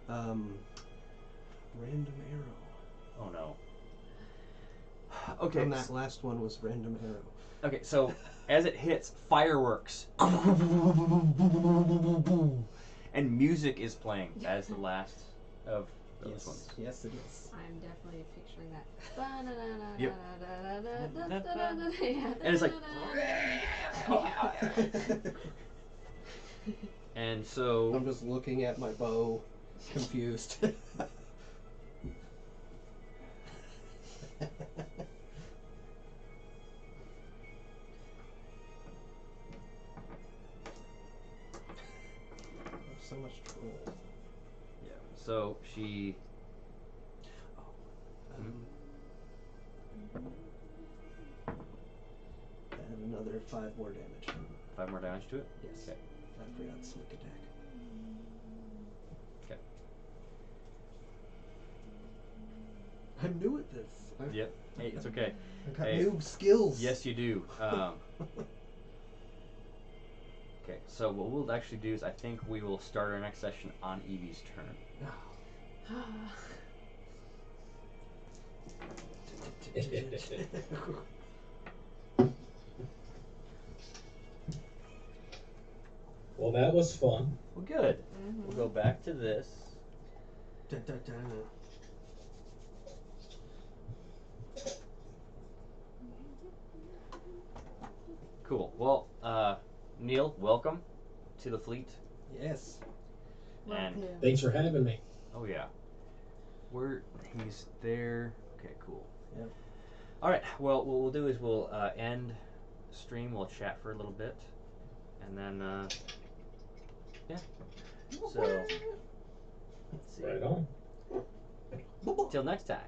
random arrow. Oh no. Okay. On that last one was random arrow. Okay, so as it hits, fireworks, and music is playing as the last of those Yes, ones. yes, it is. I'm definitely picturing that. Yep. Yeah. And it's like, and so I'm just looking at my bow, confused. So much troll. yeah, so she Um, and another 5 more damage. 5 more damage to it. Yes. Okay. I forgot sneak attack. Okay. I'm new at this. Yep. Hey, it's okay. I've got Hey. new skills. Yes, you do. Okay, so what we'll actually do is I think we will start our next session on Evie's turn. Well, that was fun. Well, good. We'll go back to this. Dun, dun, dun. Cool. Well, Neil, welcome to the fleet. Yes. And Thanks for having me. oh yeah, he's there. Okay, cool. Yep. All right. Well, what we'll do is we'll end stream. We'll chat for a little bit, and then yeah. So let's see. Right on. Till next time.